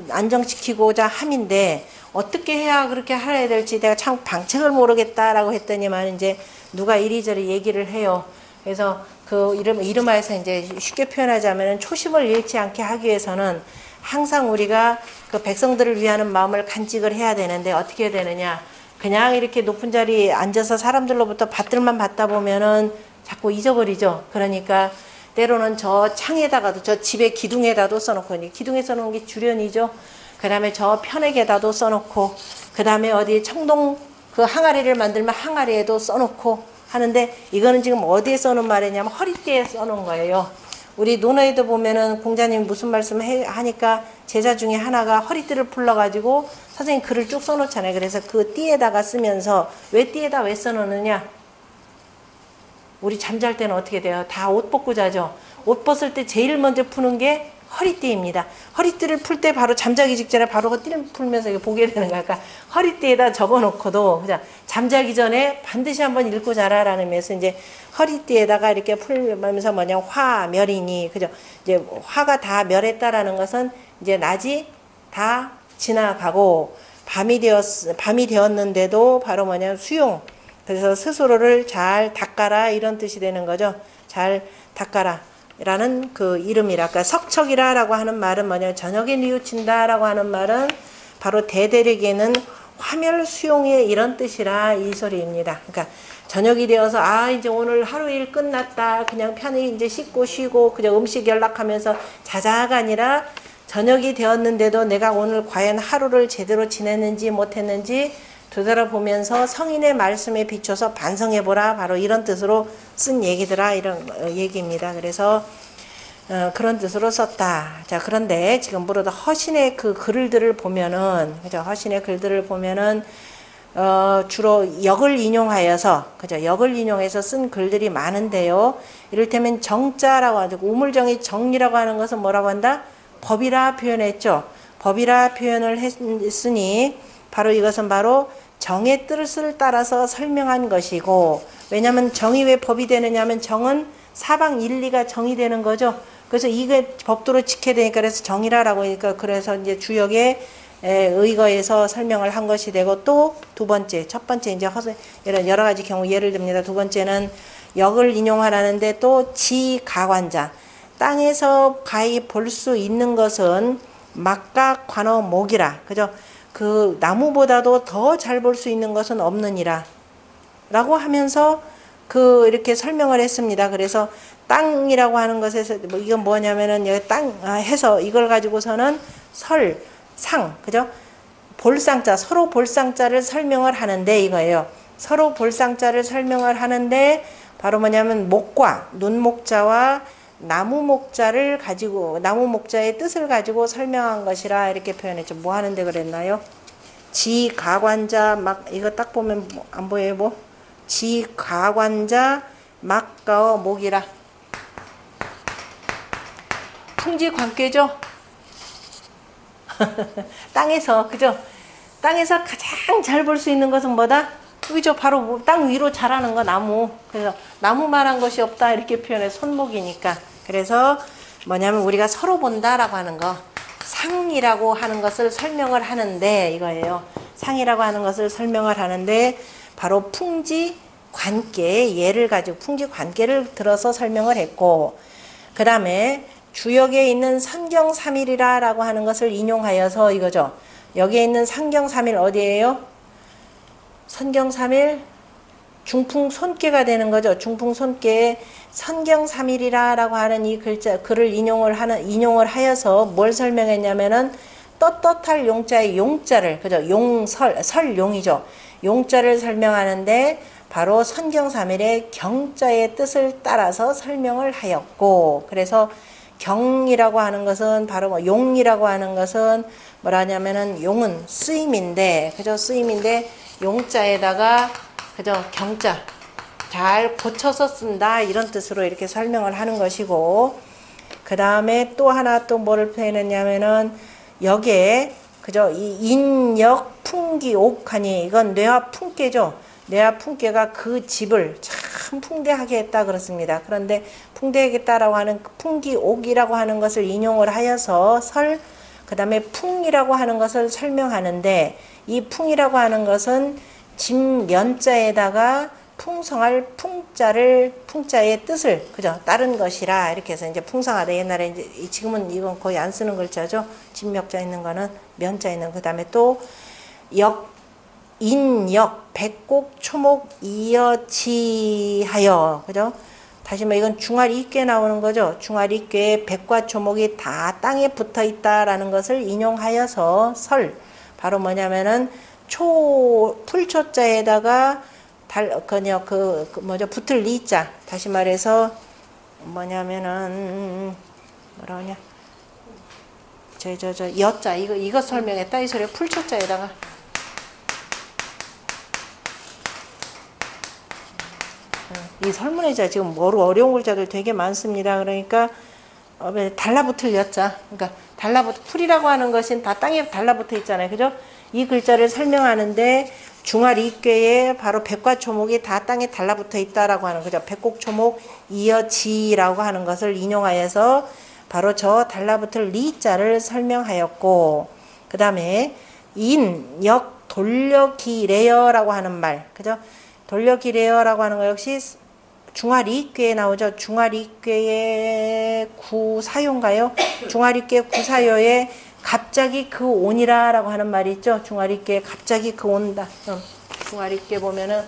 안정시키고자 함인데 어떻게 해야 그렇게 하야 될지 내가 참 방책을 모르겠다라고 했더니만 이제 누가 이리저리 얘기를 해요. 그래서 그 이름하여서 이제 쉽게 표현하자면 초심을 잃지 않게 하기 위해서는 항상 우리가 그 백성들을 위하는 마음을 간직을 해야 되는데 어떻게 해야 되느냐. 그냥 이렇게 높은 자리에 앉아서 사람들로부터 받들만 받다 보면은 자꾸 잊어버리죠. 그러니까 때로는 저 창에다가도 저 집의 기둥에다도 써놓고 기둥에 써놓은 게 주련이죠. 그 다음에 저 편액에다도 써놓고 그 다음에 어디 청동 그 항아리를 만들면 항아리에도 써놓고 하는데 이거는 지금 어디에 써놓은 말이냐면 허리띠에 써놓은 거예요. 우리 논어에도 보면은 공자님 무슨 말씀 하니까 제자 중에 하나가 허리띠를 풀러가지고 선생님 글을 쭉 써놓잖아요. 그래서 그 띠에다가 쓰면서 왜 띠에다 왜 써놓느냐? 우리 잠잘 때는 어떻게 돼요? 다 옷 벗고 자죠. 옷 벗을 때 제일 먼저 푸는 게 허리띠입니다. 허리띠를 풀 때 바로 잠자기 직전에 바로 그 띠를 풀면서 이거 보게 되는 거야. 그러니까 허리띠에다 적어놓고도 그냥 잠자기 전에 반드시 한번 읽고 자라라는 의미에서 이제 허리띠에다가 이렇게 풀면서 뭐냐 화멸이니 그죠? 이제 화가 다 멸했다라는 것은 이제 낮이 다 지나가고 밤이 되었는데도 바로 뭐냐 수용. 그래서 스스로를 잘 닦아라 이런 뜻이 되는 거죠. 잘 닦아라. 라는 그 이름이라. 그러니까 석척이라라고 하는 말은 뭐냐면 저녁에 뉘우친다라고 하는 말은 바로 대대력에는 화멸 수용의 이런 뜻이라 이 소리입니다. 그러니까 저녁이 되어서 아 이제 오늘 하루 일 끝났다. 그냥 편히 이제 씻고 쉬고 그냥 음식 연락하면서 자자가 아니라 저녁이 되었는데도 내가 오늘 과연 하루를 제대로 지냈는지 못했는지 되돌아보면서 성인의 말씀에 비춰서 반성해보라. 바로 이런 뜻으로 쓴 얘기더라. 이런 얘기입니다. 그래서 그런 뜻으로 썼다. 자, 그런데 지금 무릇 허신의 그 글들을 보면은, 그죠? 허신의 글들을 보면은, 주로 역을 인용하여서, 그죠? 역을 인용해서 쓴 글들이 많은데요. 이를테면 정자라고 하죠. 우물정의 정리라고 하는 것은 뭐라고 한다? 법이라 표현했죠. 법이라 표현을 했으니, 바로 이것은 바로 정의 뜻을 따라서 설명한 것이고, 왜냐하면 정이 왜 법이 되느냐 하면 정은 사방 일리가 정이 되는 거죠. 그래서 이게 법도로 지켜야 되니까 그래서 정이라고 하니까 그래서 이제 주역에 의거해서 설명을 한 것이 되고 또 두 번째, 첫 번째 이제 이런 여러 가지 경우 예를 듭니다. 두 번째는 역을 인용하라는데 또 지가관자. 땅에서 가히 볼 수 있는 것은 막각 관어 목이라. 그죠? 그 나무보다도 더 잘 볼 수 있는 것은 없느니라 라고 하면서 그 이렇게 설명을 했습니다. 그래서 땅이라고 하는 것에서 뭐 이건 뭐냐면은 여기 땅 해서 이걸 가지고서는 상 그죠? 볼상자 서로 볼상자를 설명을 하는데 이거예요. 서로 볼상자를 설명을 하는데 바로 뭐냐면 목과 눈목자와 나무 목자를 가지고 나무 목자의 뜻을 가지고 설명한 것이라 이렇게 표현했죠. 뭐 하는데 그랬나요? 지가관자 막 이거 딱 보면 안 보여요 뭐? 지가관자 막가어 목이라. 풍지관계죠. 땅에서 그죠? 땅에서 가장 잘 볼 수 있는 것은 뭐다? 그죠? 바로 땅 위로 자라는 거 나무. 그래서 나무만한 것이 없다 이렇게 표현해 손목이니까. 그래서 뭐냐면 우리가 서로 본다라고 하는 거 상이라고 하는 것을 설명을 하는데 이거예요. 상이라고 하는 것을 설명을 하는데 바로 풍지관계 예를 가지고 풍지관계를 들어서 설명을 했고 그 다음에 주역에 있는 선경삼일이라고 하는 것을 인용하여서 이거죠. 여기에 있는 선경삼일 어디예요? 선경삼일 중풍 손께가 되는 거죠. 중풍 손께에 선경삼일이라고 하는 이 글을 인용을 하여서 뭘 설명했냐면은 떳떳할 용자의 용자를 그죠? 설용이죠. 용자를 설명하는데 바로 선경삼일의 경자의 뜻을 따라서 설명을 하였고 그래서 경이라고 하는 것은 바로 뭐 용이라고 하는 것은 뭐라냐면은 용은 쓰임인데 그죠? 쓰임인데 용자에다가 그죠? 경자 잘 고쳐서 쓴다 이런 뜻으로 이렇게 설명을 하는 것이고 그 다음에 또 하나 또 뭐를 표현했냐면은 여기에 그죠? 이 인역 풍기옥하니 이건 뇌와 풍계죠. 뇌와 풍계가 그 집을 참 풍대하게 했다 그렇습니다. 그런데 풍대하겠다라고 하는 풍기옥이라고 하는 것을 인용을 하여서 그 다음에 풍이라고 하는 것을 설명하는데 이 풍이라고 하는 것은 집면자에다가 풍성할 풍자의 뜻을 그죠 따른 것이라 이렇게 해서 이제 풍성하다 옛날에 이제 지금은 이건 거의 안 쓰는 글자죠. 집명자 있는 거는 면자 있는 그 다음에 또 인역 백곡 초목 이어지하여 그죠 다시 뭐 이건 중활이께 나오는 거죠. 중활이께에 백과 초목이 다 땅에 붙어 있다라는 것을 인용하여서 바로 뭐냐면은 풀초자에다가 붙을 리자. 다시 말해서 뭐냐면은 뭐라 하냐? 여자 이거 설명했다 이 소리. 풀초자에다가 이 설문의자 지금 어려운 글자들 되게 많습니다. 그러니까 달라붙을 여자. 그러니까 풀이라고 하는 것은 다 땅에 달라붙어 있잖아요. 그죠? 이 글자를 설명하는데 중화리괴에 바로 백과 초목이 다 땅에 달라붙어 있다라고 하는 거죠. 백곡초목 이어지라고 하는 것을 인용하여서 바로 저 달라붙을 리자를 설명하였고, 그 다음에 인, 역, 돌려기래여라고 하는 말. 그죠? 돌려기래여라고 하는 거 역시 중화리괴에 나오죠. 중화리괴의 구사요인가요? 중화리괴 구사요에 갑자기 그 온이라 라고 하는 말이 있죠. 중화리괴 갑자기 그 온다. 중화리괴 보면은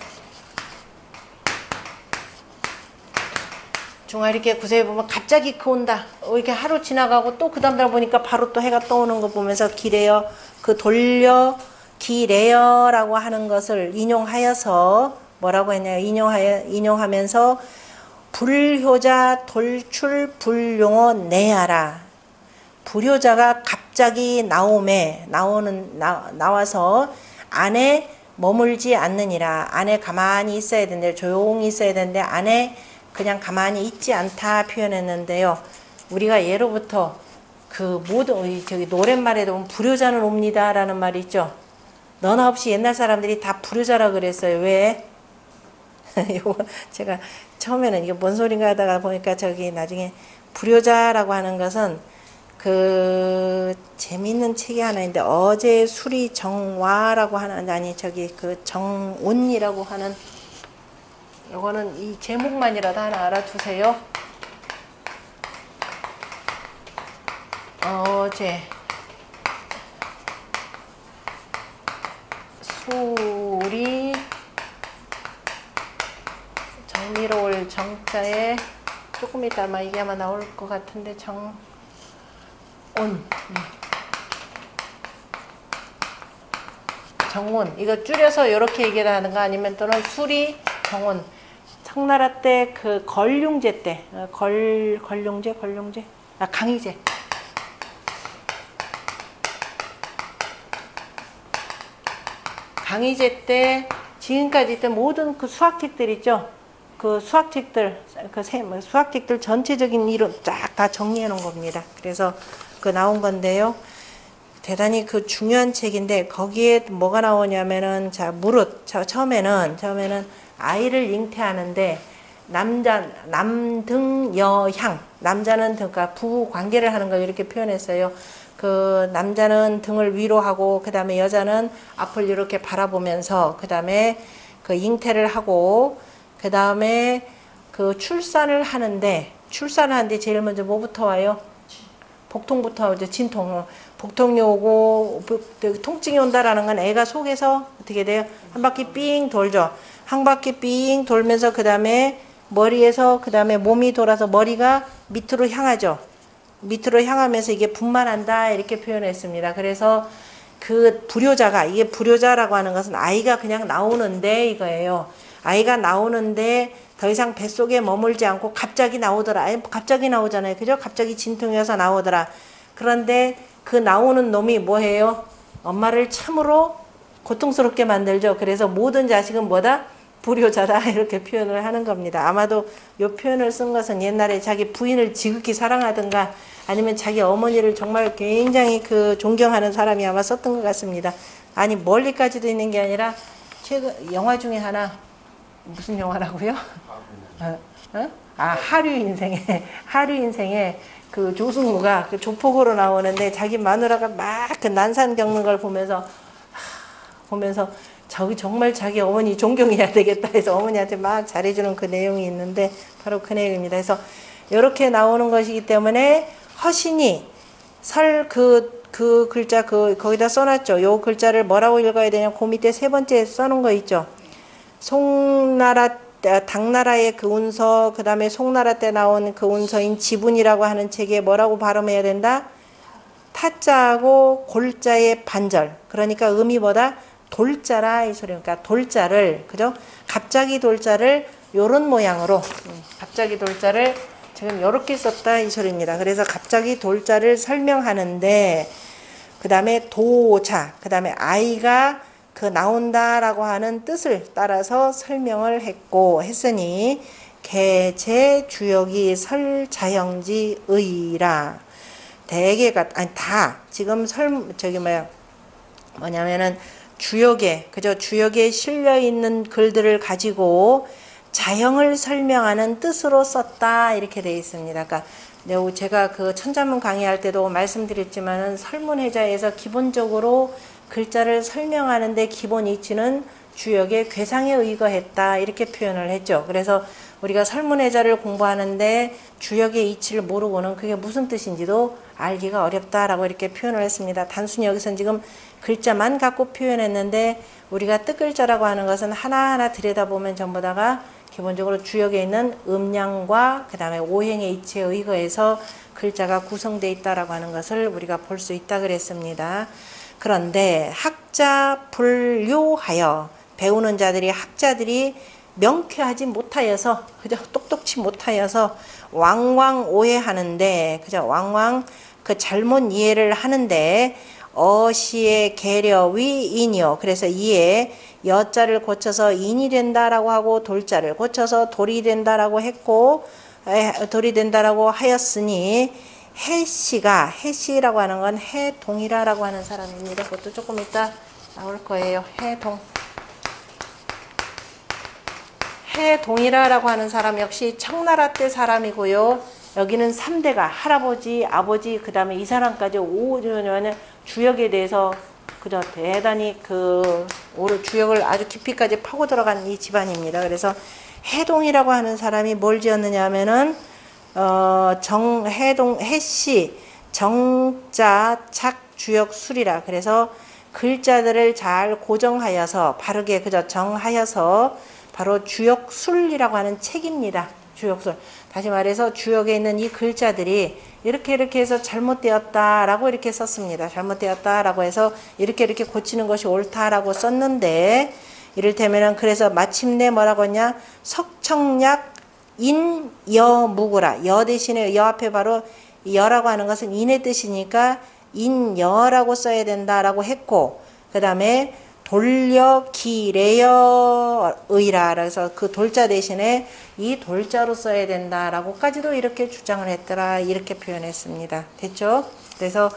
중화리괴 구사요 보면 갑자기 그 온다. 이렇게 하루 지나가고 또 그 다음날 보니까 바로 또 해가 떠오는 거 보면서 기래여, 그 돌려 기래여라고 하는 것을 인용하여서 뭐라고 했냐요? 인용하면서 불효자 돌출 불용어 내야라. 불효자가 갑자기 나와서 안에 머물지 않느니라. 안에 가만히 있어야 되는데, 조용히 있어야 되는데 안에 그냥 가만히 있지 않다 표현했는데요. 우리가 예로부터 그 모든 노랫말에도 보면 불효자는 옵니다라는 말이 있죠. 너나 없이 옛날 사람들이 다 불효자라 그랬어요. 왜? 이거 제가 처음에는 이게 뭔 소린가 하다가 보니까 나중에 불효자라고 하는 것은 그 재미있는 책이 하나 있는데 어제 수리 정화라고 하는 그 정온이라고 하는 요거는 이 제목만이라도 하나 알아두세요. 어제 수리 정미로울 정자에 조금 이따 아마 이게 아마 나올 것 같은데 정온 정온 이거 줄여서 이렇게 얘기를 하는가 아니면 또는 수리 정온 청나라 때 그 걸륭제 때 걸륭제 강희제 강희제 때 지금까지 있던 모든 그 수학책들 있죠. 그 수학책들 수학책들 전체적인 이론 쫙 다 정리해 놓은 겁니다. 그래서 그 나온 건데요. 대단히 그 중요한 책인데 거기에 뭐가 나오냐면은 처음에는 아이를 잉태하는데 남등여향 남자는 그러니까 부부 관계를 하는 걸 이렇게 표현했어요. 그 남자는 등을 위로 하고 그 다음에 여자는 앞을 이렇게 바라보면서 그 다음에 그 잉태를 하고 그 다음에 그 출산을 하는데 제일 먼저 뭐부터 와요? 복통부터 오죠. 진통. 복통이 오고 통증이 온다라는 건 애가 속에서 어떻게 돼요? 한 바퀴 삥 돌죠. 한 바퀴 삥 돌면서 그 다음에 머리에서 그 다음에 몸이 돌아서 머리가 밑으로 향하죠. 밑으로 향하면서 이게 분만한다 이렇게 표현했습니다. 그래서 그 이게 불효자라고 하는 것은 아이가 그냥 나오는데 이거예요. 아이가 나오는데 더 이상 뱃속에 머물지 않고 갑자기 나오더라. 갑자기 나오잖아요. 그죠? 갑자기 진통이 와서 나오더라. 그런데 그 나오는 놈이 뭐예요? 엄마를 참으로 고통스럽게 만들죠. 그래서 모든 자식은 뭐다? 불효자다 이렇게 표현을 하는 겁니다. 아마도 이 표현을 쓴 것은 옛날에 자기 부인을 지극히 사랑하든가 아니면 자기 어머니를 정말 굉장히 그 존경하는 사람이 아마 썼던 것 같습니다. 아니 멀리까지도 있는 게 아니라 최근 영화 중에 하나 무슨 영화라고요? 하류 인생에 그 조승우가 그 조폭으로 나오는데 자기 마누라가 막 그 난산 겪는 걸 보면서 정말 자기 어머니 존경해야 되겠다 해서 어머니한테 막 잘해주는 그 내용이 있는데 바로 그 내용입니다. 그래서 이렇게 나오는 것이기 때문에 허신이 그 글자 거기다 써놨죠. 요 글자를 뭐라고 읽어야 되냐? 그 밑에 세 번째 써놓은 거 있죠. 당나라의 그 운서 그 다음에 송나라 때 나온 그 운서인 지분이라고 하는 책에 뭐라고 발음해야 된다? 타자하고 골자의 반절. 그러니까 음이 뭐다? 돌자라 이 소리. 그러니까 돌자를, 그죠? 갑자기 돌자를 요런 모양으로, 갑자기 돌자를 지금 요렇게 썼다 이 소리입니다. 그래서 갑자기 돌자를 설명하는데, 그 다음에 도자, 그 다음에 아이가 그 나온다라고 하는 뜻을 따라서 설명을 했으니 개체 주역이 설자형지 의라. 대개가 아니 다 지금 뭐냐면은 주역에, 그죠? 주역에 실려 있는 글들을 가지고 자형을 설명하는 뜻으로 썼다 이렇게 되어 있습니다. 그러니까 제가 그 천자문 강의할 때도 말씀드렸지만은 설문해자에서 기본적으로 글자를 설명하는데 기본 이치는 주역의 괴상에 의거했다 이렇게 표현을 했죠. 그래서 우리가 설문해자를 공부하는데 주역의 이치를 모르고는 그게 무슨 뜻인지도 알기가 어렵다라고 이렇게 표현을 했습니다. 단순히 여기서는 지금 글자만 갖고 표현했는데 우리가 뜻글자라고 하는 것은 하나하나 들여다보면 전부 다가 기본적으로 주역에 있는 음량과 그 다음에 오행의 이치에 의거해서 글자가 구성되어 있다라고 하는 것을 우리가 볼 수 있다 그랬습니다. 그런데 학자 불료하여 배우는 자들이 학자들이 명쾌하지 못하여서, 그죠? 똑똑치 못하여서 왕왕 오해하는데, 그죠? 왕왕 그 잘못 이해를 하는데 어시의 계려위 인이요. 그래서 이에 여자를 고쳐서 인이 된다라고 하고 돌자를 고쳐서 돌이 된다라고 했고 돌이 된다라고 하였으니 해씨라고 하는 건 해동이라고 하는 사람입니다. 그것도 조금 이따 나올 거예요. 해동이라고 하는 사람 역시 청나라 때 사람이고요. 여기는 3대가 할아버지, 아버지, 그 다음에 이 사람까지 5년의 주역에 대해서 그저 대단히 주역을 아주 깊이까지 파고 들어간 이 집안입니다. 그래서 해동이라고 하는 사람이 뭘 지었느냐 하면은 해씨 정자 착 주역 술이라. 그래서 글자들을 잘 고정하여서 바르게 그저 정하여서 바로 주역술이라고 하는 책입니다. 주역술. 다시 말해서 주역에 있는 이 글자들이 이렇게 해서 잘못되었다라고 이렇게 썼습니다. 잘못되었다라고 해서 이렇게 고치는 것이 옳다라고 썼는데, 이를테면은 그래서 마침내 뭐라고 했냐? 석청약 인여무구라. 여 대신에 여 앞에 바로 여라고 하는 것은 인의 뜻이니까 인여라고 써야 된다라고 했고, 그 다음에 돌려 기래여 의라. 그래서 그 돌자 대신에 이 돌자로 써야 된다라고까지도 이렇게 주장을 했더라. 이렇게 표현했습니다. 됐죠? 그래서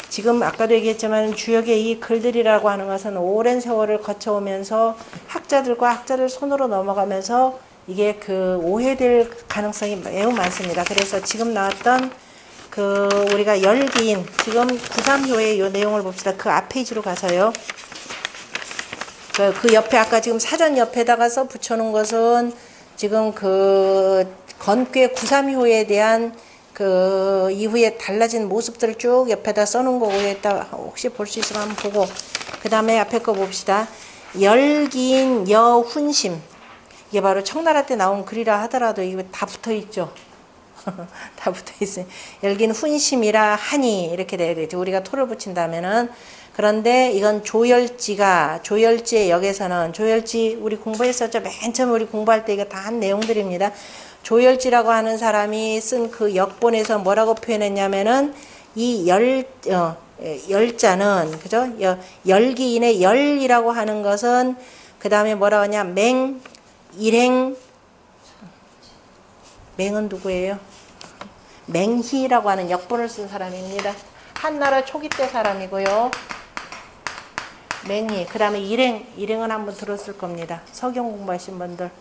지금 아까도 얘기했지만 주역의 이 글들이라고 하는 것은 오랜 세월을 거쳐오면서 학자들 손으로 넘어가면서 이게 오해될 가능성이 매우 많습니다. 그래서 지금 나왔던 우리가 열기인 지금 93효의 요 내용을 봅시다. 그 앞 페이지로 가서요. 그 옆에 아까 지금 사전 옆에다가 써 붙여놓은 것은 지금 건괴 93효에 대한 이후에 달라진 모습들을 쭉 옆에다 써놓은 거고, 여기다 혹시 볼 수 있으면 한번 보고, 그 다음에 앞에 거 봅시다. 열기인 여훈심. 이게 바로 청나라 때 나온 글이라 하더라도 이게 다 붙어 있죠. 다 붙어 있어요. 열기인 훈심이라 하니 이렇게 돼야 되죠. 우리가 토를 붙인다면은. 그런데 이건 조열지의 역에서는 조열지 우리 공부했었죠. 맨 처음 우리 공부할 때 이거 다 한 내용들입니다. 조열지라고 하는 사람이 쓴 그 역본에서 뭐라고 표현했냐면은 이 열자는 그죠? 열기인의 열이라고 하는 것은 그 다음에 뭐라고 하냐? 일행 맹은 누구예요? 맹희라고 하는 역본을 쓴 사람입니다. 한나라 초기 때 사람이고요. 맹희, 그 다음에 일행은 한번 들었을 겁니다. 서경 공부하신 분들.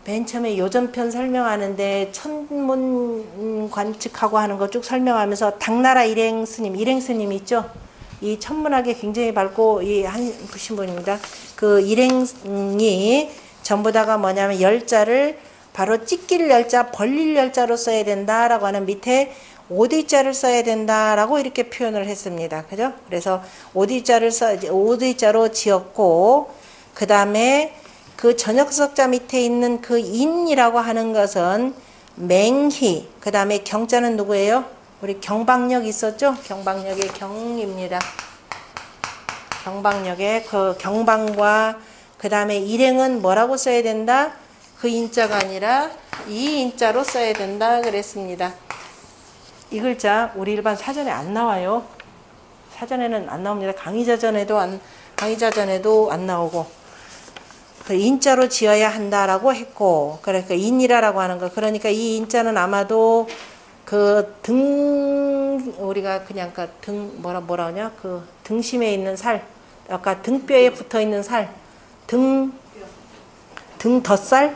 맨 처음에 요전편 설명하는데 천문 관측하고 하는 거 쭉 설명하면서 당나라 일행 스님 있죠? 이 천문학에 굉장히 밝고 하신 분입니다. 그 일행이 전부 다가 뭐냐면 열자를 바로 찢길 열자, 벌릴 열자로 써야 된다라고 하는 밑에 오디자를 써야 된다라고 이렇게 표현을 했습니다. 그죠? 그래서 오디자로 지었고, 그 다음에 그 전역석자 밑에 있는 그 인이라고 하는 것은 맹희, 그 다음에 경자는 누구예요? 우리 경박력 있었죠? 경박력의 경입니다. 경방역에 그 경방과 그 다음에 일행은 뭐라고 써야 된다? 그 인자가 아니라 이 인자로 써야 된다 그랬습니다. 이 글자 우리 일반 사전에 안 나와요. 사전에는 안 나옵니다. 강의자전에도 안 나오고 그 인자로 지어야 한다라고 했고, 그러니까 인이라고 하는 거. 그러니까 이 인자는 아마도 그 우리가 그냥 그 뭐라 하냐, 그 등심에 있는 살, 아까 등뼈에 붙어 있는 살, 등덧살,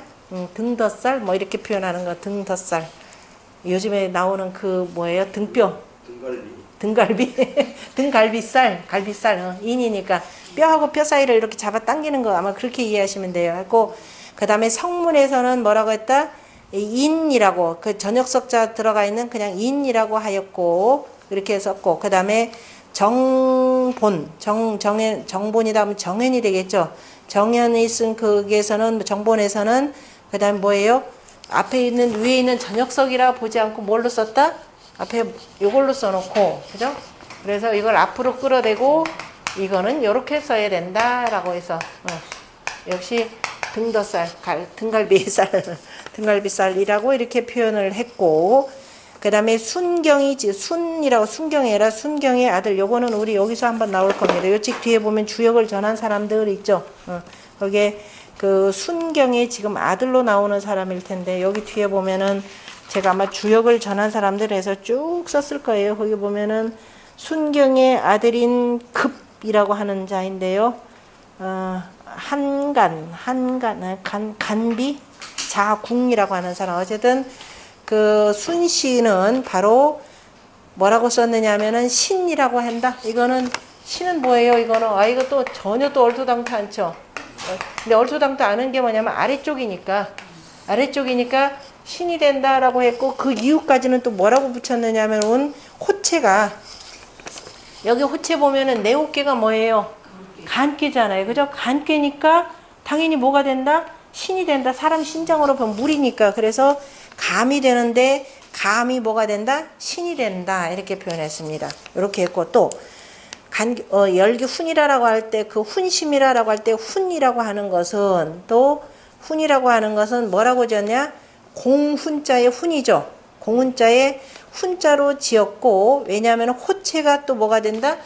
등덧살 뭐 이렇게 표현하는 거, 등덧살. 요즘에 나오는 그 뭐예요? 등뼈. 등갈비. 등갈비살, 갈비살. 인이니까 뼈하고 뼈 사이를 이렇게 잡아 당기는 거 아마 그렇게 이해하시면 돼요. 하고 그 다음에 성문에서는 뭐라고 했다? 인이라고 그 전역석자 들어가 있는 그냥 인이라고 하였고 이렇게 썼고, 그 다음에 정본이다 하면 정현이 되겠죠. 정현이 쓴 거기에서는 정본에서는 그 다음 뭐예요? 앞에 있는 위에 있는 전역석이라 보지 않고 뭘로 썼다? 앞에 이걸로 써놓고, 그죠? 그래서 이걸 앞으로 끌어대고 이거는 이렇게 써야 된다라고 해서 역시 등덧살, 등갈비살이라고 이렇게 표현을 했고, 그 다음에 순경이지, 순경이 아니라 순경의 아들. 요거는 우리 여기서 한번 나올 겁니다. 요쪽 뒤에 보면 주역을 전한 사람들 있죠. 거기에 그 순경의 지금 아들로 나오는 사람일 텐데, 여기 뒤에 보면은 제가 아마 주역을 전한 사람들에서 쭉 썼을 거예요. 거기 보면은 순경의 아들인 급이라고 하는 자인데요. 간비, 자궁이라고 하는 사람. 어쨌든 그 순씨는 바로 뭐라고 썼느냐면은 신이라고 한다. 이거는 신은 뭐예요? 이거는 이것도 전혀 또 얼토당토 않죠. 근데 얼토당토 않은 게 뭐냐면 아래쪽이니까 신이 된다라고 했고, 그 이유까지는 또 뭐라고 붙였느냐면 호체가, 여기 호체 보면은 내 어깨가 뭐예요? 간깨잖아요. 그죠? 간깨니까 당연히 뭐가 된다? 신이 된다. 사람 신장으로 보면 물이니까. 그래서 감이 되는데 감이 뭐가 된다? 신이 된다. 이렇게 표현했습니다. 이렇게 했고, 또 열기 훈이라고 할 때, 그 훈심이라고 할 때 훈이라고 하는 것은, 또 훈이라고 하는 것은 뭐라고 지었냐? 공훈자의 훈이죠. 공훈자의 훈자로 지었고, 왜냐하면 호체가 또 뭐가 된다?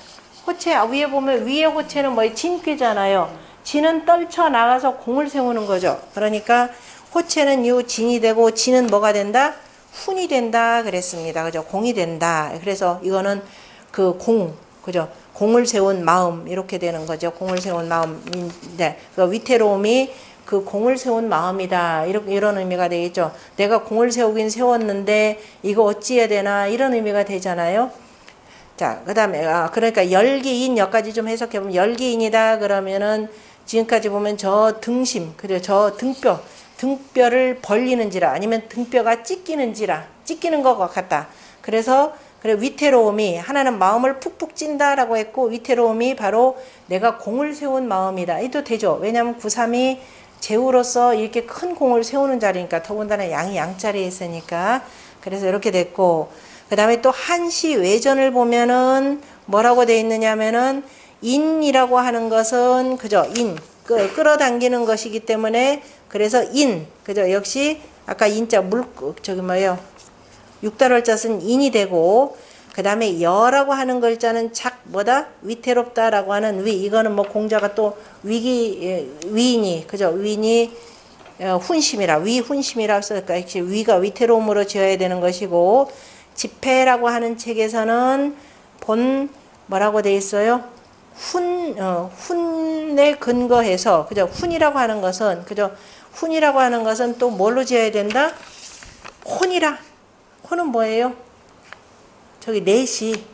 호체 위에 보면 위에 호체는 뭐예요? 진귀잖아요. 진은 떨쳐 나가서 공을 세우는 거죠. 그러니까 호체는 이 진이 되고 진은 뭐가 된다? 훈이 된다 그랬습니다. 그죠? 공이 된다. 그래서 이거는 그 그죠? 공을 세운 마음 이렇게 되는 거죠. 공을 세운 마음인데 그 위태로움이 그 공을 세운 마음이다. 이런 의미가 되겠죠. 내가 공을 세우긴 세웠는데 이거 어찌해야 되나 이런 의미가 되잖아요. 자, 그 다음에 그러니까 열기인 여기까지 좀 해석해보면, 열기인이다 그러면은 지금까지 보면 저 등심, 그리고 저 등뼈를 벌리는지라, 아니면 등뼈가 찢기는 것 같다. 그래서 그래 위태로움이, 하나는 마음을 푹푹 찐다라고 했고, 위태로움이 바로 내가 공을 세운 마음이다. 이도 되죠. 왜냐하면 9.3이 제후로서 이렇게 큰 공을 세우는 자리니까, 더군다나 양이 양자리에 있으니까. 그래서 이렇게 됐고, 그 다음에 또 한시 외전을 보면은 뭐라고 돼 있느냐면은 인이라고 하는 것은 그죠? 끌어당기는 것이기 때문에, 그래서 그죠? 역시 아까 인자 육달월자 쓴 인이 되고, 그 다음에 여라고 하는 글자는 위태롭다라고 하는 위. 이거는 뭐 공자가 또 위인이, 그죠? 위인이 훈심이라 쓸까? 역시 위가 위태로움으로 지어야 되는 것이고, 집회라고 하는 책에서는 뭐라고 돼 있어요? 훈에 근거해서, 그죠? 훈이라고 하는 것은 또 뭘로 지어야 된다? 혼은 뭐예요? 저기 내시,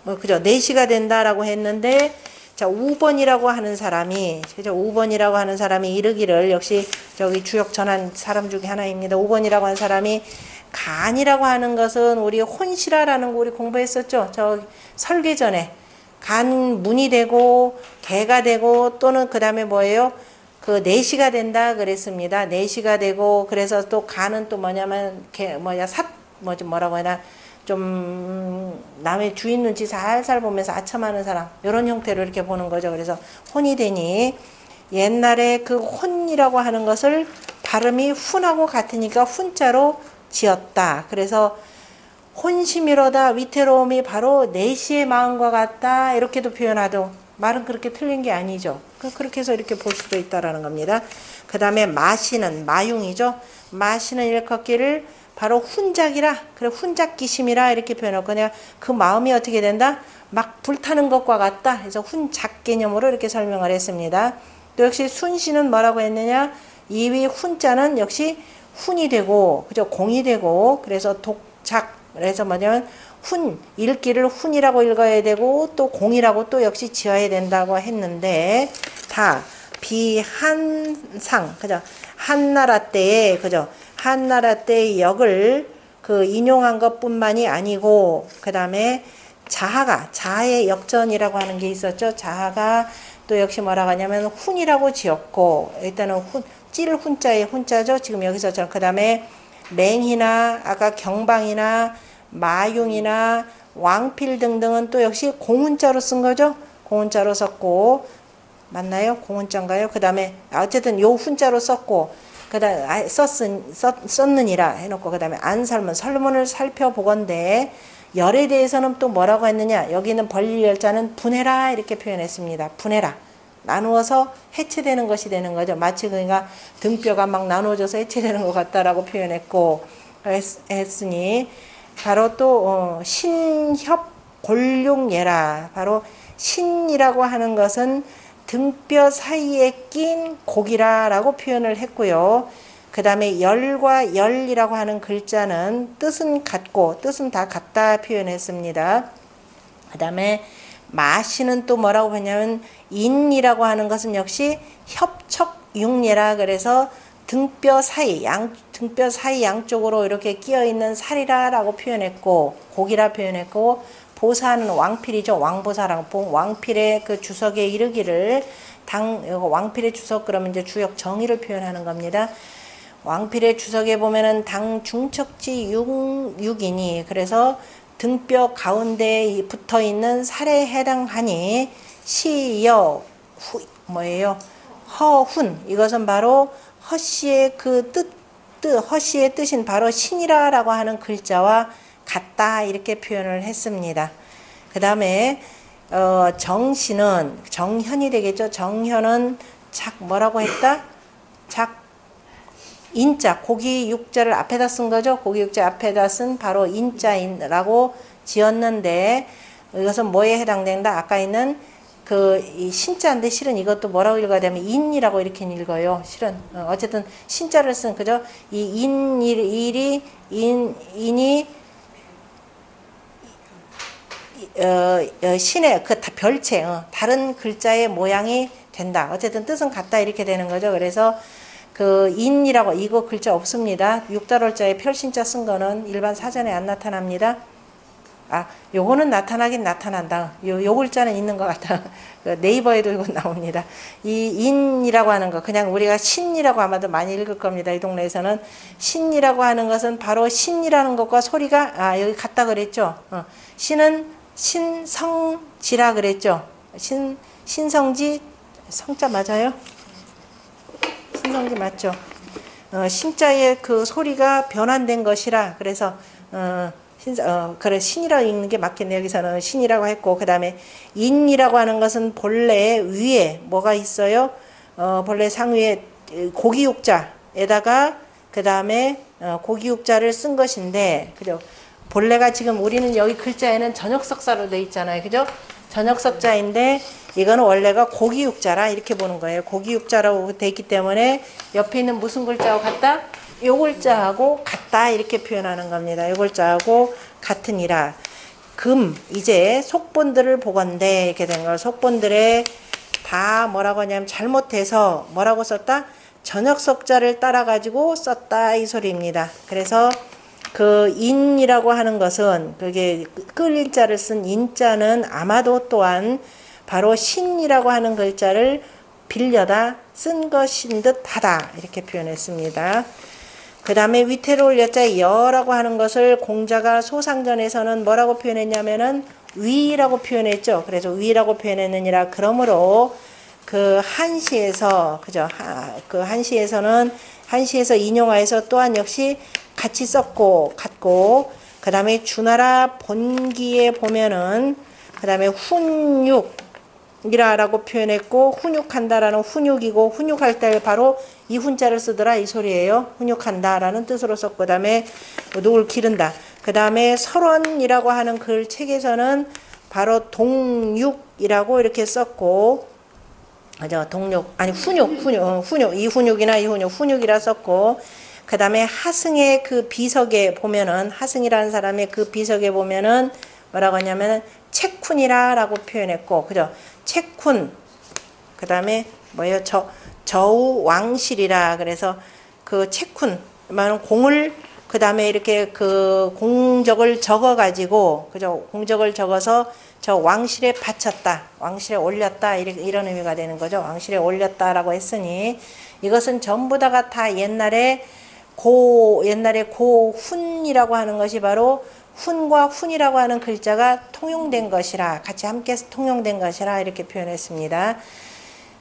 그죠? 내시가 된다라고 했는데, 자, 5번이라고 하는 사람이, 그죠? 5번이라고 하는 사람이 이르기를, 역시 저기 주역 전한 사람 중에 하나입니다. 5번이라고 하는 사람이, 간이라고 하는 것은 우리 혼시라라는 거 우리 공부했었죠. 저 설계 전에 간 문이 되고 개가 되고, 또는 그 다음에 뭐예요? 그 내시가 된다 그랬습니다. 내시가 되고, 그래서 또 간은 또 뭐냐면 뭐라고 하나, 좀 남의 주인 눈치 살살 보면서 아첨하는 사람 이런 형태로 이렇게 보는 거죠. 그래서 혼이 되니 옛날에 그 혼이라고 하는 것을 발음이 훈하고 같으니까 훈자로 지었다. 그래서 혼심이로다 위태로움이 바로 내시의 마음과 같다 이렇게도 표현하도 말은 그렇게 틀린 게 아니죠. 그렇게 해서 이렇게 볼 수도 있다라는 겁니다. 그 다음에 마시는 마융이죠. 마시는 일컫기를 바로 훈작이라 그래 훈작기심이라 이렇게 표현하고 그냥 그 마음이 어떻게 된다? 막 불타는 것과 같다. 그래서 훈작 개념으로 이렇게 설명을 했습니다. 또 역시 순시는 뭐라고 했느냐? 이위 훈자는 역시 훈이 되고 그죠? 공이 되고 그래서 독작 그래서 뭐냐면 훈 읽기를 훈이라고 읽어야 되고 또 공이라고 또 역시 지어야 된다고 했는데 다 비한상 그죠? 한나라 때에 그죠? 한나라 때의 역을 그 인용한 것뿐만이 아니고 그 다음에 자하의 역전이라고 하는 게 있었죠. 자하가 또 역시 뭐라고 하냐면 훈이라고 지었고 일단은 찌를 훈자의 훈자죠. 지금 여기서처럼 그 다음에 맹이나 아까 경방이나 마융이나 왕필 등등은 또 역시 공훈자로 쓴 거죠. 공훈자로 썼고 맞나요? 공훈자인가요? 그 다음에 어쨌든 요 훈자로 썼고 그 다음에 썼느니라 해놓고 그 다음에 안설문 설문을 살펴보건대 열에 대해서는 또 뭐라고 했느냐 여기는 벌릴열자는 분해라 이렇게 표현했습니다. 분해라 나누어서 해체되는 것이 되는 거죠. 마치 그러니까 등뼈가 막 나누어져서 해체되는 것 같다라고 표현했고 했으니 바로 또 신협 골룡예라 바로 신이라고 하는 것은 등뼈 사이에 낀 고기라라고 표현을 했고요. 그 다음에 열과 열이라고 하는 글자는 뜻은 같고 뜻은 다 같다 표현했습니다. 그 다음에 마시는 또 뭐라고 했냐면 인이라고 하는 것은 역시 협척육예라 그래서 등뼈 사이 양쪽으로 이렇게 끼어 있는 살이라라고 표현했고 고기라 표현했고 보사는 왕필이죠. 왕보사라고 왕필의 그 주석에 이르기를 왕필의 주석 그러면 이제 주역 정의를 표현하는 겁니다. 왕필의 주석에 보면은 당 중척지 육이니 그래서 등뼈 가운데에 붙어 있는 살에 해당하니 시여 뭐예요? 허훈 이것은 바로 허씨의 그 허씨의 뜻인 바로 신이라라고 하는 글자와 같다 이렇게 표현을 했습니다. 그 다음에 정신은 정현이 되겠죠. 정현은 뭐라고 했다? 인자 고기 육자를 앞에다 쓴 거죠. 고기 육자 앞에다 쓴 바로 인자인라고 지었는데 이것은 뭐에 해당된다? 아까 있는 이 신자인데 실은 이것도 뭐라고 읽어야 되면 인이라고 이렇게 읽어요. 실은 어쨌든 신자를 쓴 그죠? 이 인이 신의 그 별체 다른 글자의 모양이 된다. 어쨌든 뜻은 같다 이렇게 되는 거죠. 그래서 그 인이라고 이거 글자 없습니다. 육달월자에 별신자 쓴 거는 일반 사전에 안 나타납니다. 요거는 나타나긴 나타난다. 요 글자는 있는 것 같아. 네이버에도 이거 나옵니다. 이 인이라고 하는 거 그냥 우리가 신이라고 아마도 많이 읽을 겁니다. 이 동네에서는 신이라고 하는 것은 바로 신이라는 것과 소리가 여기 같다 그랬죠. 신은 신성지라 그랬죠. 신성지 성자 맞아요? 신성지 맞죠? 신자의 그 소리가 변환된 것이라 그래서 그래 신이라고 읽는 게 맞겠네요. 여기서는 신이라고 했고 그 다음에 인이라고 하는 것은 본래 위에 뭐가 있어요? 본래 상위에 고기육자에다가 그 다음에 고기육자를 쓴 것인데 그죠? 본래가 지금 우리는 여기 글자에는 전역석자로 돼 있잖아요. 그죠? 전역석자인데 이거는 원래가 고기육자라 이렇게 보는 거예요. 고기육자라고 돼 있기 때문에 옆에 있는 무슨 글자하고 같다? 요 글자하고 같다 이렇게 표현하는 겁니다. 요 글자하고 같으니라. 이제 속본들을 보건대 이렇게 된 거. 속본들에 다 뭐라고 하냐면 잘못해서 뭐라고 썼다? 전역석자를 따라 가지고 썼다 이 소리입니다. 그래서 그 인이라고 하는 것은 그게 끌릴 자를 쓴 인자는 아마도 또한 바로 신이라고 하는 글자를 빌려다 쓴 것인 듯 하다 이렇게 표현했습니다. 그 다음에 위태로울 여자 여라고 하는 것을 공자가 소상전에서는 뭐라고 표현했냐면은 위라고 표현했죠. 그래서 위라고 표현했느니라. 그러므로 그 한시에서 그죠? 그 한시에서는 한시에서 인용하여서 또한 역시 같이 썼고 같고 그 다음에 주나라 본기에 보면은 그 다음에 훈육이라고 표현했고 훈육한다라는 훈육이고 훈육할 때 바로 이 훈자를 쓰더라 이 소리예요. 훈육한다라는 뜻으로 썼고 그 다음에 누굴 기른다. 그 다음에 설원이라고 하는 글 책에서는 바로 동육이라고 이렇게 썼고 그죠? 동육 아니 훈육 이훈육이나 이훈육 훈육이라 썼고 그 다음에 하승의 그 비석에 보면은 하승이라는 사람의 그 비석에 보면은 뭐라고 하냐면은 채쿤이라라고 표현했고 그죠? 채쿤 그 다음에 뭐예요? 저우 왕실이라 그래서 그 채쿤 말은 공을 그 다음에 이렇게 그 공적을 적어 가지고 그죠? 공적을 적어서 저 왕실에 바쳤다 왕실에 올렸다 이런 의미가 되는 거죠. 왕실에 올렸다라고 했으니 이것은 전부 다가 다 옛날에 고훈이라고 하는 것이 바로 훈과 훈이라고 하는 글자가 통용된 것이라 같이 함께 통용된 것이라 이렇게 표현했습니다.